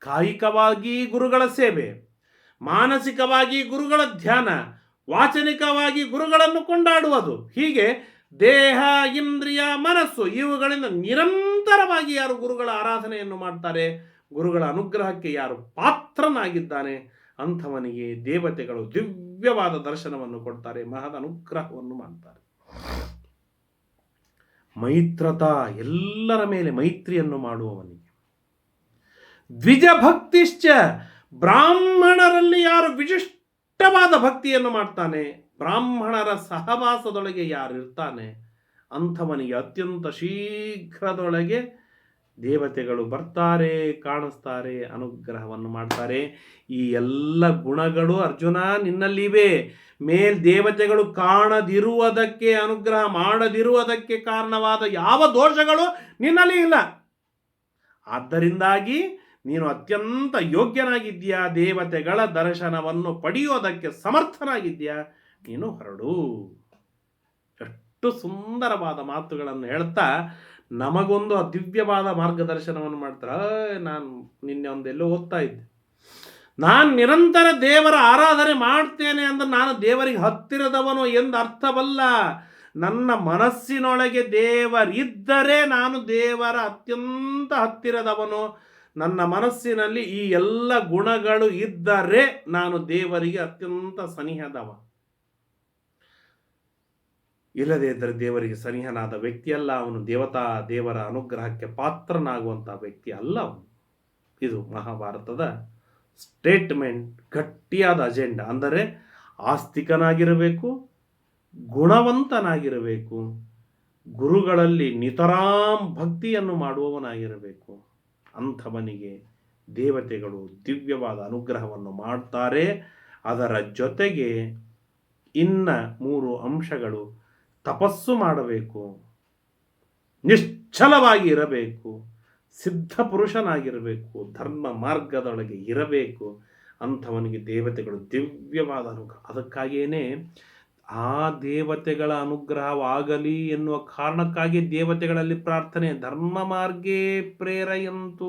ಕಾಯಿಕವಾಗಿ ಗುರುಗಳ ಸೇವೆ, ಮಾನಸಿಕವಾಗಿ ಗುರುಗಳ ಧ್ಯಾನ, ವಾಚನಿಕವಾಗಿ ಗುರುಗಳನ್ನು ಕೊಂಡಾಡುವುದು. ಹೀಗೆ ದೇಹ, ಇಂದ್ರಿಯ, ಮನಸ್ಸು ಇವುಗಳಿಂದ ನಿರಂತರವಾಗಿ ಯಾರು ಗುರುಗಳ ಆರಾಧನೆಯನ್ನು ಮಾಡ್ತಾರೆ, ಗುರುಗಳ ಅನುಗ್ರಹಕ್ಕೆ ಯಾರು ಪಾತ್ರನಾಗಿದ್ದಾನೆ, ಅಂಥವನಿಗೆ ದೇವತೆಗಳು ದಿವ್ಯವಾದ ದರ್ಶನವನ್ನು ಕೊಡ್ತಾರೆ, ಮಹದ ಅನುಗ್ರಹವನ್ನು ಮಾಡ್ತಾರೆ. ಮೈತ್ರತಾ, ಎಲ್ಲರ ಮೇಲೆ ಮೈತ್ರಿಯನ್ನು ಮಾಡುವವನಿಗೆ. ದ್ವಿಜ ಭಕ್ತಿಶ್ಚ, ಬ್ರಾಹ್ಮಣರಲ್ಲಿ ಯಾರು ವಿಶಿಷ್ಟವಾದ ಭಕ್ತಿಯನ್ನು ಮಾಡ್ತಾನೆ, ಬ್ರಾಹ್ಮಣರ ಸಹವಾಸದೊಳಗೆ ಯಾರಿರ್ತಾನೆ, ಅಂಥವನಿಗೆ ಅತ್ಯಂತ ಶೀಘ್ರದೊಳಗೆ ದೇವತೆಗಳು ಬರ್ತಾರೆ, ಕಾಣಿಸ್ತಾರೆ, ಅನುಗ್ರಹವನ್ನು ಮಾಡ್ತಾರೆ. ಈ ಎಲ್ಲ ಗುಣಗಳು ಅರ್ಜುನ ನಿನ್ನಲ್ಲಿವೆ. ದೇವತೆಗಳು ಕಾಣದಿರುವುದಕ್ಕೆ, ಅನುಗ್ರಹ ಮಾಡದಿರುವುದಕ್ಕೆ ಕಾರಣವಾದ ಯಾವ ದೋಷಗಳು ನಿನ್ನಲ್ಲಿ ಇಲ್ಲ. ಆದ್ದರಿಂದಾಗಿ ನೀನು ಅತ್ಯಂತ ಯೋಗ್ಯನಾಗಿದ್ದೀಯಾ, ದೇವತೆಗಳ ದರ್ಶನವನ್ನು ಪಡೆಯೋದಕ್ಕೆ ಸಮರ್ಥನಾಗಿದ್ದೀಯಾ, ನೀನು ಹೊರಡು. ಎಷ್ಟು ಸುಂದರವಾದ ಮಾತುಗಳನ್ನು ಹೇಳ್ತಾ ನಮಗೊಂದು ದಿವ್ಯವಾದ ಮಾರ್ಗದರ್ಶನವನ್ನು ಮಾಡ್ತಾರೆ. ನಾನು ನಿನ್ನೆ ಒಂದೆಲ್ಲೋ ಓದ್ತಾ ಇದ್ದೆ, ನಾನು ನಿರಂತರ ದೇವರ ಆರಾಧನೆ ಮಾಡ್ತೇನೆ ಅಂದ್ರೆ ನಾನು ದೇವರಿಗೆ ಹತ್ತಿರದವನು ಎಂದು ಅರ್ಥವಲ್ಲ. ನನ್ನ ಮನಸ್ಸಿನೊಳಗೆ ದೇವರಿದ್ದರೆ ನಾನು ದೇವರ ಅತ್ಯಂತ ಹತ್ತಿರದವನು. ನನ್ನ ಮನಸ್ಸಿನಲ್ಲಿ ಈ ಎಲ್ಲ ಗುಣಗಳು ಇದ್ದರೆ ನಾನು ದೇವರಿಗೆ ಅತ್ಯಂತ ಸನಿಹದವ. ಇಲ್ಲದೇ ಇದ್ದರೆ ದೇವರಿಗೆ ಸನಿಹನಾದ ವ್ಯಕ್ತಿಯಲ್ಲ ಅವನು, ದೇವರ ಅನುಗ್ರಹಕ್ಕೆ ಪಾತ್ರನಾಗುವಂಥ ವ್ಯಕ್ತಿ ಅಲ್ಲ ಅವನು. ಇದು ಮಹಾಭಾರತದ ಸ್ಟೇಟ್ಮೆಂಟ್, ಗಟ್ಟಿಯಾದ ಅಜೆಂಡಾ. ಅಂದರೆ ಆಸ್ತಿಕನಾಗಿರಬೇಕು, ಗುಣವಂತನಾಗಿರಬೇಕು, ಗುರುಗಳಲ್ಲಿ ನಿತರಾಂ ಭಕ್ತಿಯನ್ನು ಮಾಡುವವನಾಗಿರಬೇಕು. ಅಂಥವನಿಗೆ ದೇವತೆಗಳು ದಿವ್ಯವಾದ ಅನುಗ್ರಹವನ್ನು ಮಾಡ್ತಾರೆ. ಅದರ ಜೊತೆಗೆ ಇನ್ನ 3 ಅಂಶಗಳು: ತಪಸ್ಸು ಮಾಡಬೇಕು, ನಿಶ್ಚಲವಾಗಿ ಇರಬೇಕು, ಸಿದ್ಧ ಪುರುಷನಾಗಿರಬೇಕು, ಧರ್ಮ ಮಾರ್ಗದೊಳಗೆ ಇರಬೇಕು. ಅಂಥವನಿಗೆ ದೇವತೆಗಳು ದಿವ್ಯವಾದ ಅನುಗ್ರಹ. ಅದಕ್ಕಾಗಿಯೇ ಆ ದೇವತೆಗಳ ಅನುಗ್ರಹವಾಗಲಿ ಎನ್ನುವ ಕಾರಣಕ್ಕಾಗಿ ದೇವತೆಗಳಲ್ಲಿ ಪ್ರಾರ್ಥನೆ, ಧರ್ಮ ಮಾರ್ಗೇ ಪ್ರೇರಯಂತು.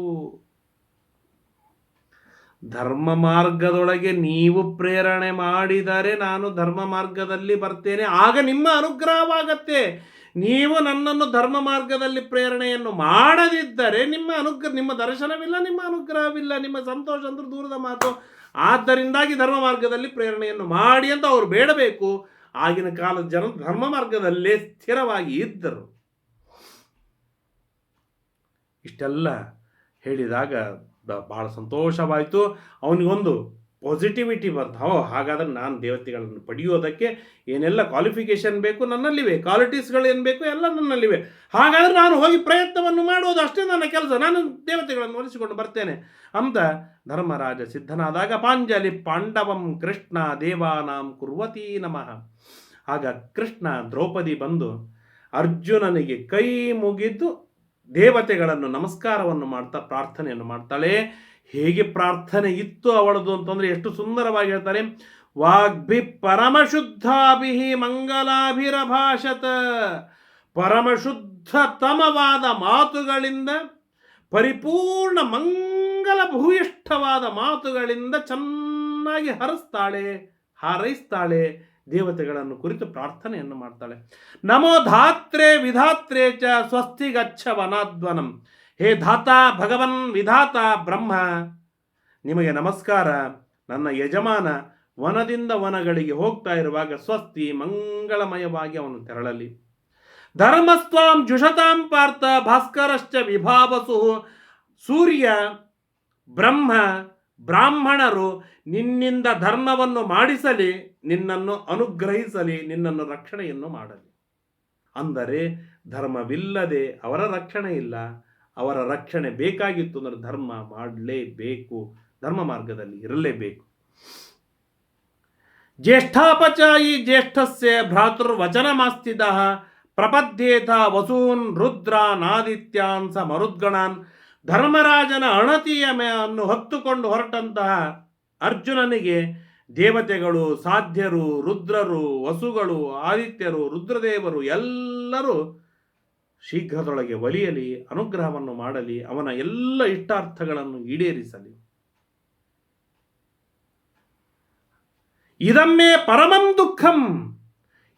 ಧರ್ಮ ಮಾರ್ಗದೊಳಗೆ ನೀವು ಪ್ರೇರಣೆ ಮಾಡಿದರೆ ನಾನು ಧರ್ಮ ಮಾರ್ಗದಲ್ಲಿ ಬರ್ತೇನೆ, ಆಗ ನಿಮ್ಮ ಅನುಗ್ರಹವಾಗತ್ತೆ. ನೀವು ನನ್ನನ್ನು ಧರ್ಮ ಮಾರ್ಗದಲ್ಲಿ ಪ್ರೇರಣೆಯನ್ನು ಮಾಡದಿದ್ದರೆ ನಿಮ್ಮ ದರ್ಶನವಿಲ್ಲ, ನಿಮ್ಮ ಅನುಗ್ರಹವಿಲ್ಲ, ನಿಮ್ಮ ಸಂತೋಷ ಅಂದ್ರೆ ದೂರದ ಮಾತು. ಆದ್ದರಿಂದಾಗಿ ಧರ್ಮ ಮಾರ್ಗದಲ್ಲಿ ಪ್ರೇರಣೆಯನ್ನು ಮಾಡಿ ಅಂತ ಅವರು ಬೇಡಬೇಕು. ಆಗಿನ ಕಾಲದ ಜನ ಧರ್ಮ ಮಾರ್ಗದಲ್ಲೇ ಸ್ಥಿರವಾಗಿ ಇದ್ದರು. ಇಷ್ಟೆಲ್ಲ ಹೇಳಿದಾಗ ಬಹಳ ಸಂತೋಷವಾಯಿತು. ಅವನಿಗೊಂದು ಪಾಸಿಟಿವಿಟಿ ಬಂತು. ಹಾಗಾದ್ರೆ ನಾನು ದೇವತೆಗಳನ್ನು ಪಡೆಯೋದಕ್ಕೆ ಏನೆಲ್ಲ ಕ್ವಾಲಿಫಿಕೇಶನ್ ಬೇಕು ನನ್ನಲ್ಲಿವೆ, ಕ್ವಾಲಿಟೀಸ್ಗಳು ಏನು ಬೇಕು ಎಲ್ಲ ನನ್ನಲ್ಲಿವೆ. ಹಾಗಾದ್ರೆ ನಾನು ಹೋಗಿ ಪ್ರಯತ್ನವನ್ನು ಮಾಡೋದು ಅಷ್ಟೇ ನನ್ನ ಕೆಲಸ, ನಾನು ದೇವತೆಗಳನ್ನು ಒಲಿಸಿಕೊಂಡು ಬರ್ತೇನೆ ಅಂತ ಧರ್ಮರಾಜ ಸಿದ್ಧನಾದಾಗ ಪಾಂಜಲಿ ಪಾಂಡವಂ ಕೃಷ್ಣ ದೇವಾನಾಂ ಕುರ್ವತೀ ನಮಃ. ಆಗ ಕೃಷ್ಣ ದ್ರೌಪದಿ ಬಂದು ಅರ್ಜುನನಿಗೆ ಕೈ ಮುಗಿದು ದೇವತೆಗಳನ್ನು ನಮಸ್ಕಾರವನ್ನು ಮಾಡ್ತಾ ಪ್ರಾರ್ಥನೆಯನ್ನು ಮಾಡ್ತಾಳೆ. ಹೇಗೆ ಪ್ರಾರ್ಥನೆ ಇತ್ತು ಅವಳದು ಅಂತಂದರೆ ಎಷ್ಟು ಸುಂದರವಾಗಿ ಹೇಳ್ತಾರೆ. ವಾಗ್ಭಿ ಪರಮಶುದ್ಧಾಭಿ ಮಂಗಲಾಭಿರಭಾಷತ. ಪರಮಶುದ್ಧತಮವಾದ ಮಾತುಗಳಿಂದ, ಪರಿಪೂರ್ಣ ಮಂಗಲ ಭೂಯಿಷ್ಠವಾದ ಮಾತುಗಳಿಂದ ಚೆನ್ನಾಗಿ ಹಾರೈಸ್ತಾಳೆ. ದೇವತೆಗಳನ್ನು ಕುರಿತು ಪ್ರಾರ್ಥನೆಯನ್ನು ಮಾಡ್ತಾಳೆ. ನಮೋ ಧಾತ್ರೆ ವಿಧಾತ್ರೆ ಚ ಸ್ವಸ್ತಿ ಗಚ್ಚ ವನಾದ್ವನಂ. ಹೇ ಧಾತ ಭಗವನ್ ವಿಧಾತ ಬ್ರಹ್ಮ, ನಿಮಗೆ ನಮಸ್ಕಾರ. ನನ್ನ ಯಜಮಾನ ವನದಿಂದ ವನಗಳಿಗೆ ಹೋಗ್ತಾ ಇರುವಾಗ ಸ್ವಸ್ತಿ ಮಂಗಳಮಯವಾಗಿ ಅವನು ತೆರಳಲಿ. ಧರ್ಮಸ್ತ್ವಾಂ ಜುಷತಾಂ ಪಾರ್ಥ ಭಾಸ್ಕರಶ್ಚ ವಿಭಾವಸು. ಸೂರ್ಯ, ಬ್ರಹ್ಮ, ಬ್ರಾಹ್ಮಣರು ನಿನ್ನಿಂದ ಧರ್ಮವನ್ನು ಮಾಡಿಸಲಿ, ನಿನ್ನನ್ನು ಅನುಗ್ರಹಿಸಲಿ, ನಿನ್ನನ್ನು ರಕ್ಷಣೆಯನ್ನು ಮಾಡಲಿ. ಅಂದರೆ ಧರ್ಮವಿಲ್ಲದೆ ಅವರ ರಕ್ಷಣೆ ಇಲ್ಲ. ಅವರ ರಕ್ಷಣೆ ಬೇಕಾಗಿತ್ತು ಅಂದರೆ ಧರ್ಮ ಮಾಡಲೇಬೇಕು, ಧರ್ಮ ಮಾರ್ಗದಲ್ಲಿ ಇರಲೇಬೇಕು. ಜ್ಯೇಷ್ಠಾಪಚಾಯಿ ಜ್ಯೇಷ್ಠಸ್ಯ ಭ್ರಾತೃರ್ವಚನಮಾಸ್ತಿದಃ ಪ್ರಪದ್ಯೇತ ವಸೂನ್ ರುದ್ರಾನಾದಿತ್ಯಾನ್ ಸ ಮರುದ್ಗಣಾನ್. ಧರ್ಮರಾಜನ ಅಣತಿಯನ್ನು ಹೊತ್ತುಕೊಂಡು ಹೊರಟಂತಹ ಅರ್ಜುನನಿಗೆ ದೇವತೆಗಳು, ಸಾಧ್ಯರು, ರುದ್ರರು, ವಸುಗಳು, ಆದಿತ್ಯರು, ರುದ್ರದೇವರು ಎಲ್ಲರೂ ಶೀಘ್ರದೊಳಗೆ ಒಲಿಯಲಿ, ಅನುಗ್ರಹವನ್ನು ಮಾಡಲಿ, ಅವನ ಎಲ್ಲ ಇಷ್ಟಾರ್ಥಗಳನ್ನು ಈಡೇರಿಸಲಿ. ಇದಮ್ಮೆ ಪರಮಂ ದುಃಖಂ.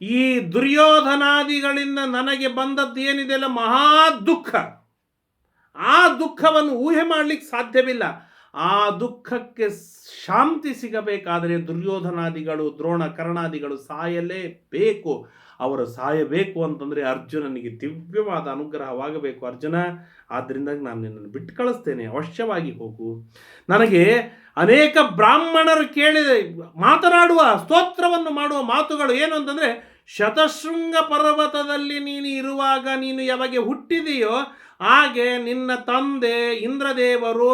ಈ ದುರ್ಯೋಧನಾದಿಗಳಿಂದ ನನಗೆ ಬಂದದ್ದು ಏನಿದೆಯಲ್ಲ ಮಹಾ ದುಃಖ. ಆ ದುಃಖವನ್ನು ಊಹೆ ಮಾಡಲಿಕ್ಕೆ ಸಾಧ್ಯವಿಲ್ಲ. ಆ ದುಃಖಕ್ಕೆ ಶಾಂತಿ ಸಿಗಬೇಕಾದರೆ ದುರ್ಯೋಧನಾದಿಗಳು, ದ್ರೋಣ, ಕರ್ಣಾದಿಗಳು ಸಾಯಲೇಬೇಕು. ಅವರು ಸಾಯಬೇಕು ಅಂತಂದರೆ ಅರ್ಜುನನಿಗೆ ದಿವ್ಯವಾದ ಅನುಗ್ರಹವಾಗಬೇಕು. ಅರ್ಜುನ, ಆದ್ದರಿಂದ ನಾನು ನಿನ್ನನ್ನು ಬಿಟ್ಟು ಕಳಿಸ್ತೇನೆ, ಅವಶ್ಯವಾಗಿ ಹೋಗು. ನನಗೆ ಅನೇಕ ಬ್ರಾಹ್ಮಣರು ಮಾತನಾಡುವ, ಸ್ತೋತ್ರವನ್ನು ಮಾಡುವ ಮಾತುಗಳು ಏನು ಅಂತಂದರೆ, ಶತಶೃಂಗ ಪರ್ವತದಲ್ಲಿ ನೀನು ಇರುವಾಗ, ನೀನು ಯಾವಾಗ ಹುಟ್ಟಿದೆಯೋ ಹಾಗೆ ನಿನ್ನ ತಂದೆ ಇಂದ್ರದೇವರು,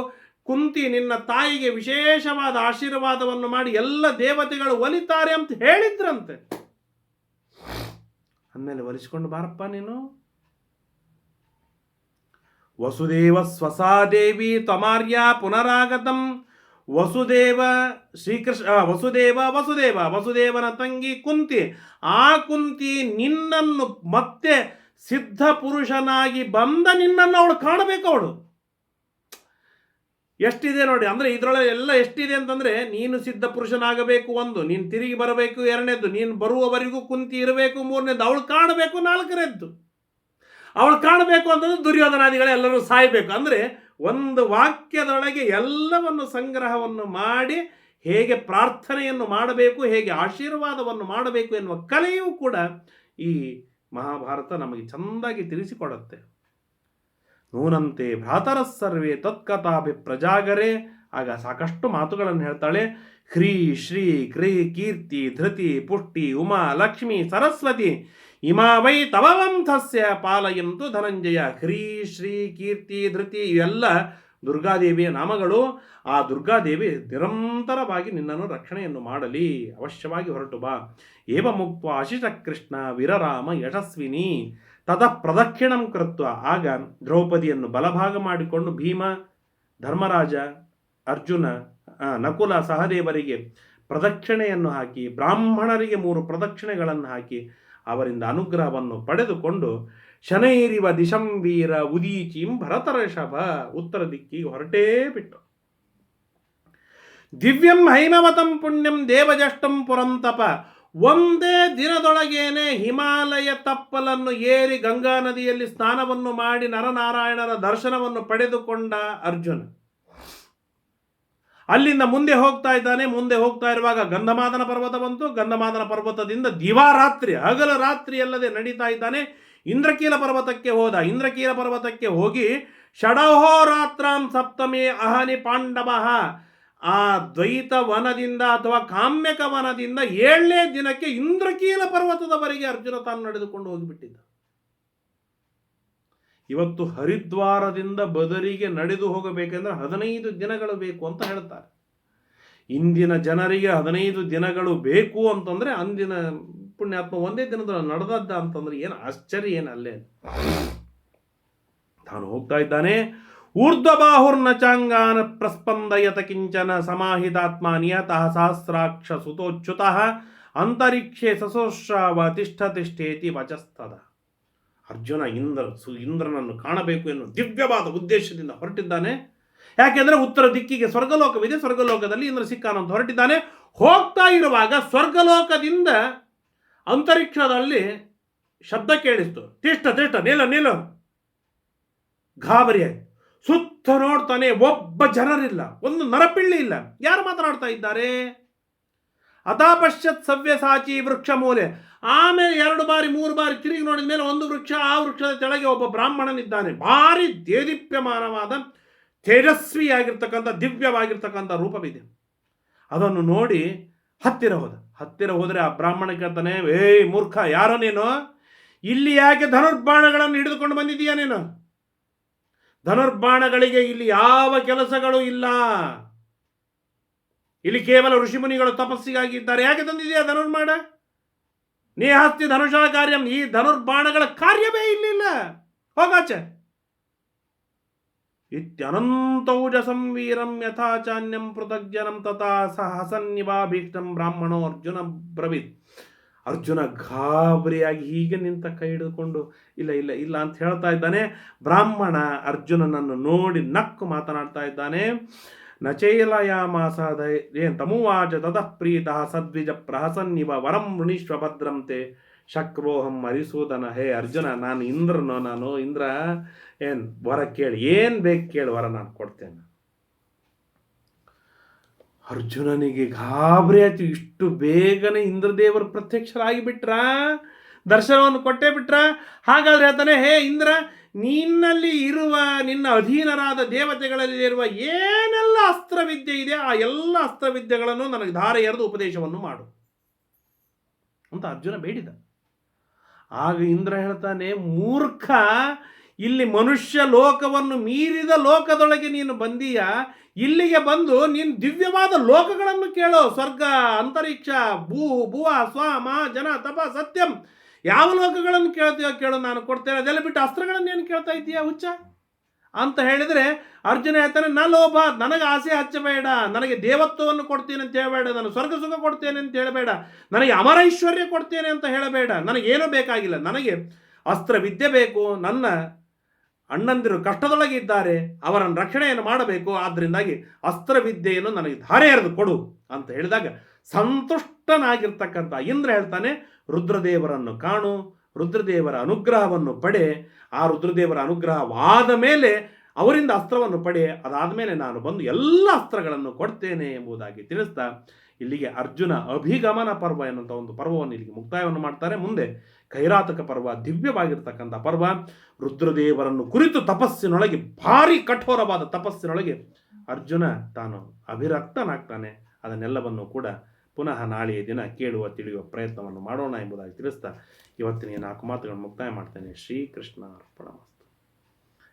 ಕುಂತಿ ನಿನ್ನ ತಾಯಿಗೆ ವಿಶೇಷವಾದ ಆಶೀರ್ವಾದವನ್ನು ಮಾಡಿ ಎಲ್ಲ ದೇವತೆಗಳು ಒಲಿತಾರೆ ಅಂತ ಹೇಳಿದ್ರಂತೆ. ಅಂದಮೇಲೆ ಒಲಿಸಿಕೊಂಡು ಬಾರಪ್ಪ ನೀನು. ವಸುದೇವ ಸ್ವಸಾದೇವಿ ತ್ವಮಾರ್ಯ ಪುನರಾಗತಂ. ವಸುದೇವನ ತಂಗಿ ಕುಂತಿ. ಆ ಕುಂತಿ ನಿನ್ನನ್ನು ಮತ್ತೆ ಸಿದ್ಧ ಪುರುಷನಾಗಿ ಬಂದ ನಿನ್ನನ್ನು ಅವಳು ಕಾಣಬೇಕು. ಅವಳು ಎಷ್ಟಿದೆ ನೋಡಿ. ಅಂದರೆ ಇದರೊಳಗೆ ಎಲ್ಲ ಎಷ್ಟಿದೆ ಅಂತಂದರೆ, ನೀನು ಸಿದ್ಧ ಪುರುಷನಾಗಬೇಕು, ಒಂದು, ನೀನು ತಿರುಗಿ ಬರಬೇಕು, ಎರಡನೇದ್ದು ನೀನು ಬರುವವರೆಗೂ ಕುಂತಿ ಇರಬೇಕು, ಮೂರನೇದ್ದು ಅವಳು ಕಾಣಬೇಕು, ನಾಲ್ಕನೇದ್ದು ಅವಳು ಕಾಣಬೇಕು ಅಂತಂದ್ರೆ ದುರ್ಯೋಧನಾದಿಗಳೆಲ್ಲರೂ ಸಾಯಬೇಕು. ಅಂದರೆ ಒಂದು ವಾಕ್ಯದೊಳಗೆ ಎಲ್ಲವನ್ನು ಸಂಗ್ರಹವನ್ನು ಮಾಡಿ ಹೇಗೆ ಪ್ರಾರ್ಥನೆಯನ್ನು ಮಾಡಬೇಕು, ಹೇಗೆ ಆಶೀರ್ವಾದವನ್ನು ಮಾಡಬೇಕು ಎನ್ನುವ ಕಲೆಯೂ ಕೂಡ ಈ ಮಹಾಭಾರತ ನಮಗೆ ಚೆಂದಾಗಿ ತಿಳಿಸಿಕೊಡುತ್ತೆ. ನೂನಂತೆ ಭ್ರಾತರ ಸರ್ವೇ ತತ್ಕಥಾಭಿ ಪ್ರಜಾಗರೇ. ಆಗ ಸಾಕಷ್ಟು ಮಾತುಗಳನ್ನು ಹೇಳ್ತಾಳೆ. ಹ್ರೀ ಶ್ರೀ ಕ್ರೀ ಕೀರ್ತಿ ಧೃತಿ ಪುಷ್ಟಿ ಉಮಾ ಲಕ್ಷ್ಮಿ ಸರಸ್ವತಿ ಇಮಾ ವೈ ತವ ವಂಶಸ್ಯ ಪಾಲಯಂತು ಧನಂಜಯ. ಹ್ರೀ ಶ್ರೀ ಕೀರ್ತಿ ಧೃತಿ ಇವೆಲ್ಲ ದುರ್ಗಾದೇವಿಯ ನಾಮಗಳು. ಆ ದುರ್ಗಾದೇವಿ ನಿರಂತರವಾಗಿ ನಿನ್ನನ್ನು ರಕ್ಷಣೆಯನ್ನು ಮಾಡಲಿ, ಅವಶ್ಯವಾಗಿ ಹೊರಟು ಬಾ. ಏವ ಮುಕ್ತ ಅಶಿಷ ಕೃಷ್ಣ ವಿರರಾಮ ಯಶಸ್ವಿನಿ ತತಃ ಪ್ರದಕ್ಷಿಣಂ ಕೃತ್ವ. ಆಗ ದ್ರೌಪದಿಯನ್ನು ಬಲಭಾಗ ಮಾಡಿಕೊಂಡು ಭೀಮ, ಧರ್ಮರಾಜ, ಅರ್ಜುನ, ನಕುಲ ಸಹದೇವರಿಗೆ ಪ್ರದಕ್ಷಿಣೆಯನ್ನು ಹಾಕಿ, ಬ್ರಾಹ್ಮಣರಿಗೆ 3 ಪ್ರದಕ್ಷಿಣೆಗಳನ್ನು ಹಾಕಿ ಅವರಿಂದ ಅನುಗ್ರಹವನ್ನು ಪಡೆದುಕೊಂಡು ಶನೈರಿವ ದಿಶಂವೀರ ಉದೀಚೀಂ ಭರತರ್ಷಭ ಉತ್ತರ ದಿಕ್ಕಿಗೆ ಹೊರಟೇ ಬಿಟ್ಟು. ದಿವ್ಯಂ ಹೈಮವತಂ ಪುಣ್ಯಂ ದೇವಜಷ್ಟಂ ಪುರಂತಪ. ಒಂದೇ ದಿನದೊಳಗೇನೆ ಹಿಮಾಲಯ ತಪ್ಪಲನ್ನು ಏರಿ ಗಂಗಾ ನದಿಯಲ್ಲಿ ಸ್ನಾನವನ್ನು ಮಾಡಿ ನರನಾರಾಯಣನ ದರ್ಶನವನ್ನು ಪಡೆದುಕೊಂಡ ಅರ್ಜುನ ಅಲ್ಲಿಂದ ಮುಂದೆ ಹೋಗ್ತಾ ಇದ್ದಾನೆ. ಮುಂದೆ ಹೋಗ್ತಾ ಇರುವಾಗ ಗಂಧಮಾದನ ಪರ್ವತ ಬಂತು. ಗಂಧಮಾದನ ಪರ್ವತದಿಂದ ದಿವಾರಾತ್ರಿ ಹಗಲ ರಾತ್ರಿ ಅಲ್ಲದೆ ನಡೀತಾ ಇದ್ದಾನೆ. ಇಂದ್ರಕೀಲ ಪರ್ವತಕ್ಕೆ ಹೋದ. ಇಂದ್ರಕೀಲ ಪರ್ವತಕ್ಕೆ ಹೋಗಿ ಷಡಹೋರಾತ್ರಾಂ ಸಪ್ತಮೇ ಅಹನಿ ಪಾಂಡವ. ಆ ದ್ವೈತ ವನದಿಂದ ಅಥವಾ ಕಾಮ್ಯಕ ವನದಿಂದ 7ನೇ ದಿನಕ್ಕೆ ಇಂದ್ರಕೀಲ ಪರ್ವತದವರೆಗೆ ಅರ್ಜುನ ತಾನು ನಡೆದುಕೊಂಡು ಹೋಗಿಬಿಟ್ಟಿದ್ದ. ಇವತ್ತು ಹರಿದ್ವಾರದಿಂದ ಬದರಿಗೆ ನಡೆದು ಹೋಗಬೇಕೆಂದ್ರೆ 15 ದಿನಗಳು ಬೇಕು ಅಂತ ಹೇಳ್ತಾರೆ. ಇಂದಿನ ಜನರಿಗೆ 15 ದಿನಗಳು ಬೇಕು ಅಂತಂದ್ರೆ ಅಂದಿನ ಪುಣ್ಯಾತ್ಮ ಒಂದೇ ದಿನದಲ್ಲಿ ನಡೆದದ್ದ ಅಂತಂದ್ರೆ ಏನು ಆಶ್ಚರ್ಯ ಏನು ಅಲ್ಲೇ. ತಾನು ಹೋಗ್ತಾ ಇದ್ದಾನೆ. ಊರ್ಧ್ವಬಾಹುರ್ನ ಚಾಂಗಾನ ಪ್ರಸ್ಪಂದಯತ ಕಿಂಚನ ಸಮಾಹಿತಾತ್ಮ ನಿಯತಃ ಸಹಸ್ರಾಕ್ಷ ಸುತೋಚ್ಯುತಃ ಅಂತರಿಕ್ಷೆ ಸಸೋಶ್ರಾವ ತಿಷ್ಠ ತಿಷ್ಠೇತಿ ವಚಸ್ತದ. ಅರ್ಜುನ ಇಂದ್ರನನ್ನು ಕಾಣಬೇಕು ಎನ್ನುವ ದಿವ್ಯವಾದ ಉದ್ದೇಶದಿಂದ ಹೊರಟಿದ್ದಾನೆ. ಯಾಕೆಂದ್ರೆ ಉತ್ತರ ದಿಕ್ಕಿಗೆ ಸ್ವರ್ಗಲೋಕವಿದೆ. ಸ್ವರ್ಗಲೋಕದಲ್ಲಿ ಇಂದ್ರ ಸಿಕ್ಕಾನಂತ ಹೊರಟಿದ್ದಾನೆ. ಹೋಗ್ತಾ ಇರುವಾಗ ಸ್ವರ್ಗಲೋಕದಿಂದ ಅಂತರಿಕ್ಷದಲ್ಲಿ ಶಬ್ದ ಕೇಳಿಸ್ತು. ತಿಷ್ಠ ತಿಷ್ಠ ನಿಲ್ಲ ನಿಲ್ಲ. ಗಾಬರಿಯಾಗಿ ಸುತ್ತ ನೋಡ್ತಾನೆ. ಒಬ್ಬ ಜನರಿಲ್ಲ, ಒಂದು ನರಪಿಳ್ಳಿ ಇಲ್ಲ. ಯಾರು ಮಾತನಾಡ್ತಾ ಇದ್ದಾರೆ? ಅಥಾಪಶ್ಯತ್ ಸವ್ಯಸಾಚಿ ವೃಕ್ಷ ಮೂಲೆ. ಆಮೇಲೆ 2 ಬಾರಿ 3 ಬಾರಿ ತಿರುಗಿ ನೋಡಿದ ಮೇಲೆ ಒಂದು ವೃಕ್ಷ, ಆ ವೃಕ್ಷದ ಕೆಳಗೆ ಒಬ್ಬ ಬ್ರಾಹ್ಮಣನಿದ್ದಾನೆ. ಭಾರಿ ದೇದೀಪ್ಯಮಾನವಾದ ತೇಜಸ್ವಿಯಾಗಿರ್ತಕ್ಕಂಥ ದಿವ್ಯವಾಗಿರ್ತಕ್ಕಂಥ ರೂಪವಿದೆ. ಅದನ್ನು ನೋಡಿ ಹತ್ತಿರ ಹೋದರೆ ಆ ಬ್ರಾಹ್ಮಣ ಕೇಳ್ತಾನೆ, ಏಯ್ ಮೂರ್ಖ, ಯಾರೋ ನೀನು? ಇಲ್ಲಿ ಯಾಕೆ ಧನುರ್ಬಾಣಗಳನ್ನು ಹಿಡಿದುಕೊಂಡು ಬಂದಿದ್ದೀಯಾ ನೀನು? ಧನುರ್ಬಾಣಗಳಿಗೆ ಇಲ್ಲಿ ಯಾವ ಕೆಲಸಗಳು ಇಲ್ಲ. ಇಲ್ಲಿ ಕೇವಲ ಋಷಿಮುನಿಗಳು ತಪಸ್ಸಿಗಾಗಿ ಇದ್ದಾರೆ. ಯಾಕೆ ತಂದಿದೆಯಾ ಧನುರ್ಬಾಣ? ನೇಹಸ್ತಿ ಧನುಷಾ ಕಾರ್ಯಂ. ಈ ಧನುರ್ಬಾಣಗಳ ಕಾರ್ಯವೇ ಇಲ್ಲಿಲ್ಲ. ಹೋಗಾಚೆ. ಇತ್ಯನಂತೌಜಸಂ ವೀರಂ ಯಥಾಚಾನ್ಯಂ ಪೃಥಗ್ಜನಂ ತಥಾ ಸಹಸನ್ನಿವಾ ಭೀಷ್ಟಂ ಬ್ರಾಹ್ಮಣೋ ಅರ್ಜುನ ಬ್ರವೀತ್. ಅರ್ಜುನ ಗಾಬರಿಯಾಗಿ ಹೀಗೆ ನಿಂತ ಕೈ ಹಿಡಿದುಕೊಂಡು ಇಲ್ಲ ಇಲ್ಲ ಇಲ್ಲ ಅಂತ ಹೇಳ್ತಾ ಇದ್ದಾನೆ. ಬ್ರಾಹ್ಮಣ ಅರ್ಜುನನನ್ನು ನೋಡಿ ನಕ್ಕು ಮಾತನಾಡ್ತಾ ಇದ್ದಾನೆ. ನಚೇಲಯಾಮಾಸ ತಮುವಾಚ ತತಃ ಪ್ರೀತಃ ಸದ್ವಿಜ ಪ್ರಹಸನ್ನಿವ ವರಂ ವೃಣೀಶ್ವ ಭದ್ರಂತೆ ಶಕ್ರೋಹಂ ಹರಿಸೂದನ. ಹೇ ಅರ್ಜುನ, ನಾನು ಇಂದ್ರನೋ? ನಾನು ಇಂದ್ರ. ಏನು ವರ ಕೇಳಿ, ಏನು ಬೇಕು ಕೇಳಿ, ವರ ನಾನು ಕೊಡ್ತೇನೆ. ಅರ್ಜುನನಿಗೆ ಗಾಬರಿ ಆಯ್ತು. ಇಷ್ಟು ಬೇಗನೆ ಇಂದ್ರದೇವರು ಪ್ರತ್ಯಕ್ಷರಾಗಿ ಬಿಟ್ರ, ದರ್ಶನವನ್ನು ಕೊಟ್ಟೇ ಬಿಟ್ರ. ಹಾಗಾದ್ರೆ ಹೇಳ್ತಾನೆ, ಹೇ ಇಂದ್ರ, ನಿನ್ನಲ್ಲಿ ಇರುವ ನಿನ್ನ ಅಧೀನರಾದ ದೇವತೆಗಳಲ್ಲಿ ಇರುವ ಏನೆಲ್ಲ ಅಸ್ತ್ರವಿದ್ಯೆ ಇದೆ ಆ ಎಲ್ಲ ಅಸ್ತ್ರವಿದ್ಯೆಗಳನ್ನು ನನಗೆ ಧಾರೆ ಎರೆದು ಉಪದೇಶವನ್ನು ಮಾಡು ಅಂತ ಅರ್ಜುನ ಬೇಡಿದ. ಆಗ ಇಂದ್ರ ಹೇಳ್ತಾನೆ, ಮೂರ್ಖ, ಇಲ್ಲಿ ಮನುಷ್ಯ ಲೋಕವನ್ನು ಮೀರಿದ ಲೋಕದೊಳಗೆ ನೀನು ಬಂದೀಯ. ಇಲ್ಲಿಗೆ ಬಂದು ನೀನು ದಿವ್ಯವಾದ ಲೋಕಗಳನ್ನು ಕೇಳೋ. ಸ್ವರ್ಗ, ಅಂತರಿಕ್ಷ, ಭುವ, ಸ್ವ, ಮಾ, ಜನ, ತಪ, ಸತ್ಯಂ, ಯಾವ ಲೋಕಗಳನ್ನು ಕೇಳ್ತೀಯೋ ಕೇಳೋ, ನಾನು ಕೊಡ್ತೇನೆ. ಅದೆಲ್ಲ ಬಿಟ್ಟು ಅಸ್ತ್ರಗಳನ್ನು ಏನು ಕೇಳ್ತಾ ಇದ್ದೀಯಾ ಹುಚ್ಚ ಅಂತ ಹೇಳಿದರೆ ಅರ್ಜುನ ಹೇಳ್ತಾನೆ, ನ ಲೋಭ, ನನಗೆ ಆಸೆ ಹಚ್ಚಬೇಡ. ನನಗೆ ದೇವತ್ವವನ್ನು ಕೊಡ್ತೇನೆ ಅಂತ ಹೇಳಬೇಡ. ನಾನು ಸ್ವರ್ಗ ಸುಖ ಕೊಡ್ತೇನೆ ಅಂತ ಹೇಳಬೇಡ. ನನಗೆ ಅಮರೈಶ್ವರ್ಯ ಕೊಡ್ತೇನೆ ಅಂತ ಹೇಳಬೇಡ. ನನಗೇನೂ ಬೇಕಾಗಿಲ್ಲ. ನನಗೆ ಅಸ್ತ್ರವಿದ್ಯೆ ಬೇಕು. ನನ್ನ ಅಣ್ಣಂದಿರು ಕಷ್ಟದೊಳಗೆ ಇದ್ದಾರೆ, ಅವರನ್ನು ರಕ್ಷಣೆಯನ್ನು ಮಾಡಬೇಕು. ಆದ್ದರಿಂದಾಗಿ ಅಸ್ತ್ರವಿದ್ಯೆಯನ್ನು ನನಗೆ ಧಾರೆ ಎರೆದು ಕೊಡು ಅಂತ ಹೇಳಿದಾಗ ಸಂತುಷ್ಟನಾಗಿರ್ತಕ್ಕಂಥ ಇಂದ್ರ ಹೇಳ್ತಾನೆ, ರುದ್ರದೇವರನ್ನು ಕಾಣು, ರುದ್ರದೇವರ ಅನುಗ್ರಹವನ್ನು ಪಡೆ. ಆ ರುದ್ರದೇವರ ಅನುಗ್ರಹವಾದ ಮೇಲೆ ಅವರಿಂದ ಅಸ್ತ್ರವನ್ನು ಪಡೆ, ಅದಾದಮೇಲೆ ನಾನು ಬಂದು ಎಲ್ಲ ಅಸ್ತ್ರಗಳನ್ನು ಕೊಡ್ತೇನೆ ಎಂಬುದಾಗಿ ತಿಳಿಸ್ತಾ ಇಲ್ಲಿಗೆ ಅರ್ಜುನ ಅಭಿಗಮನ ಪರ್ವ ಎನ್ನುವಂಥ ಒಂದು ಪರ್ವವನ್ನು ಇಲ್ಲಿಗೆ ಮುಕ್ತಾಯವನ್ನು ಮಾಡ್ತಾರೆ. ಮುಂದೆ ಕೈರಾತಕ ಪರ್ವ, ದಿವ್ಯವಾಗಿರ್ತಕ್ಕಂಥ ಪರ್ವ, ರುದ್ರದೇವರನ್ನು ಕುರಿತು ತಪಸ್ಸಿನೊಳಗೆ, ಭಾರಿ ಕಠೋರವಾದ ತಪಸ್ಸಿನೊಳಗೆ ಅರ್ಜುನ ತಾನು ಅಭಿರಕ್ತನಾಗ್ತಾನೆ. ಅದನ್ನೆಲ್ಲವನ್ನು ಕೂಡ ಪುನಃ ನಾಳೆಯ ದಿನ ಕೇಳುವ ತಿಳಿಯುವ ಪ್ರಯತ್ನವನ್ನು ಮಾಡೋಣ ಎಂಬುದಾಗಿ ತಿಳಿಸ್ತಾ ಇವತ್ತಿನ 4 ಮಾತುಗಳನ್ನು ಮುಕ್ತಾಯ ಮಾಡ್ತೇನೆ. ಶ್ರೀಕೃಷ್ಣ ಅರ್ಪಣ.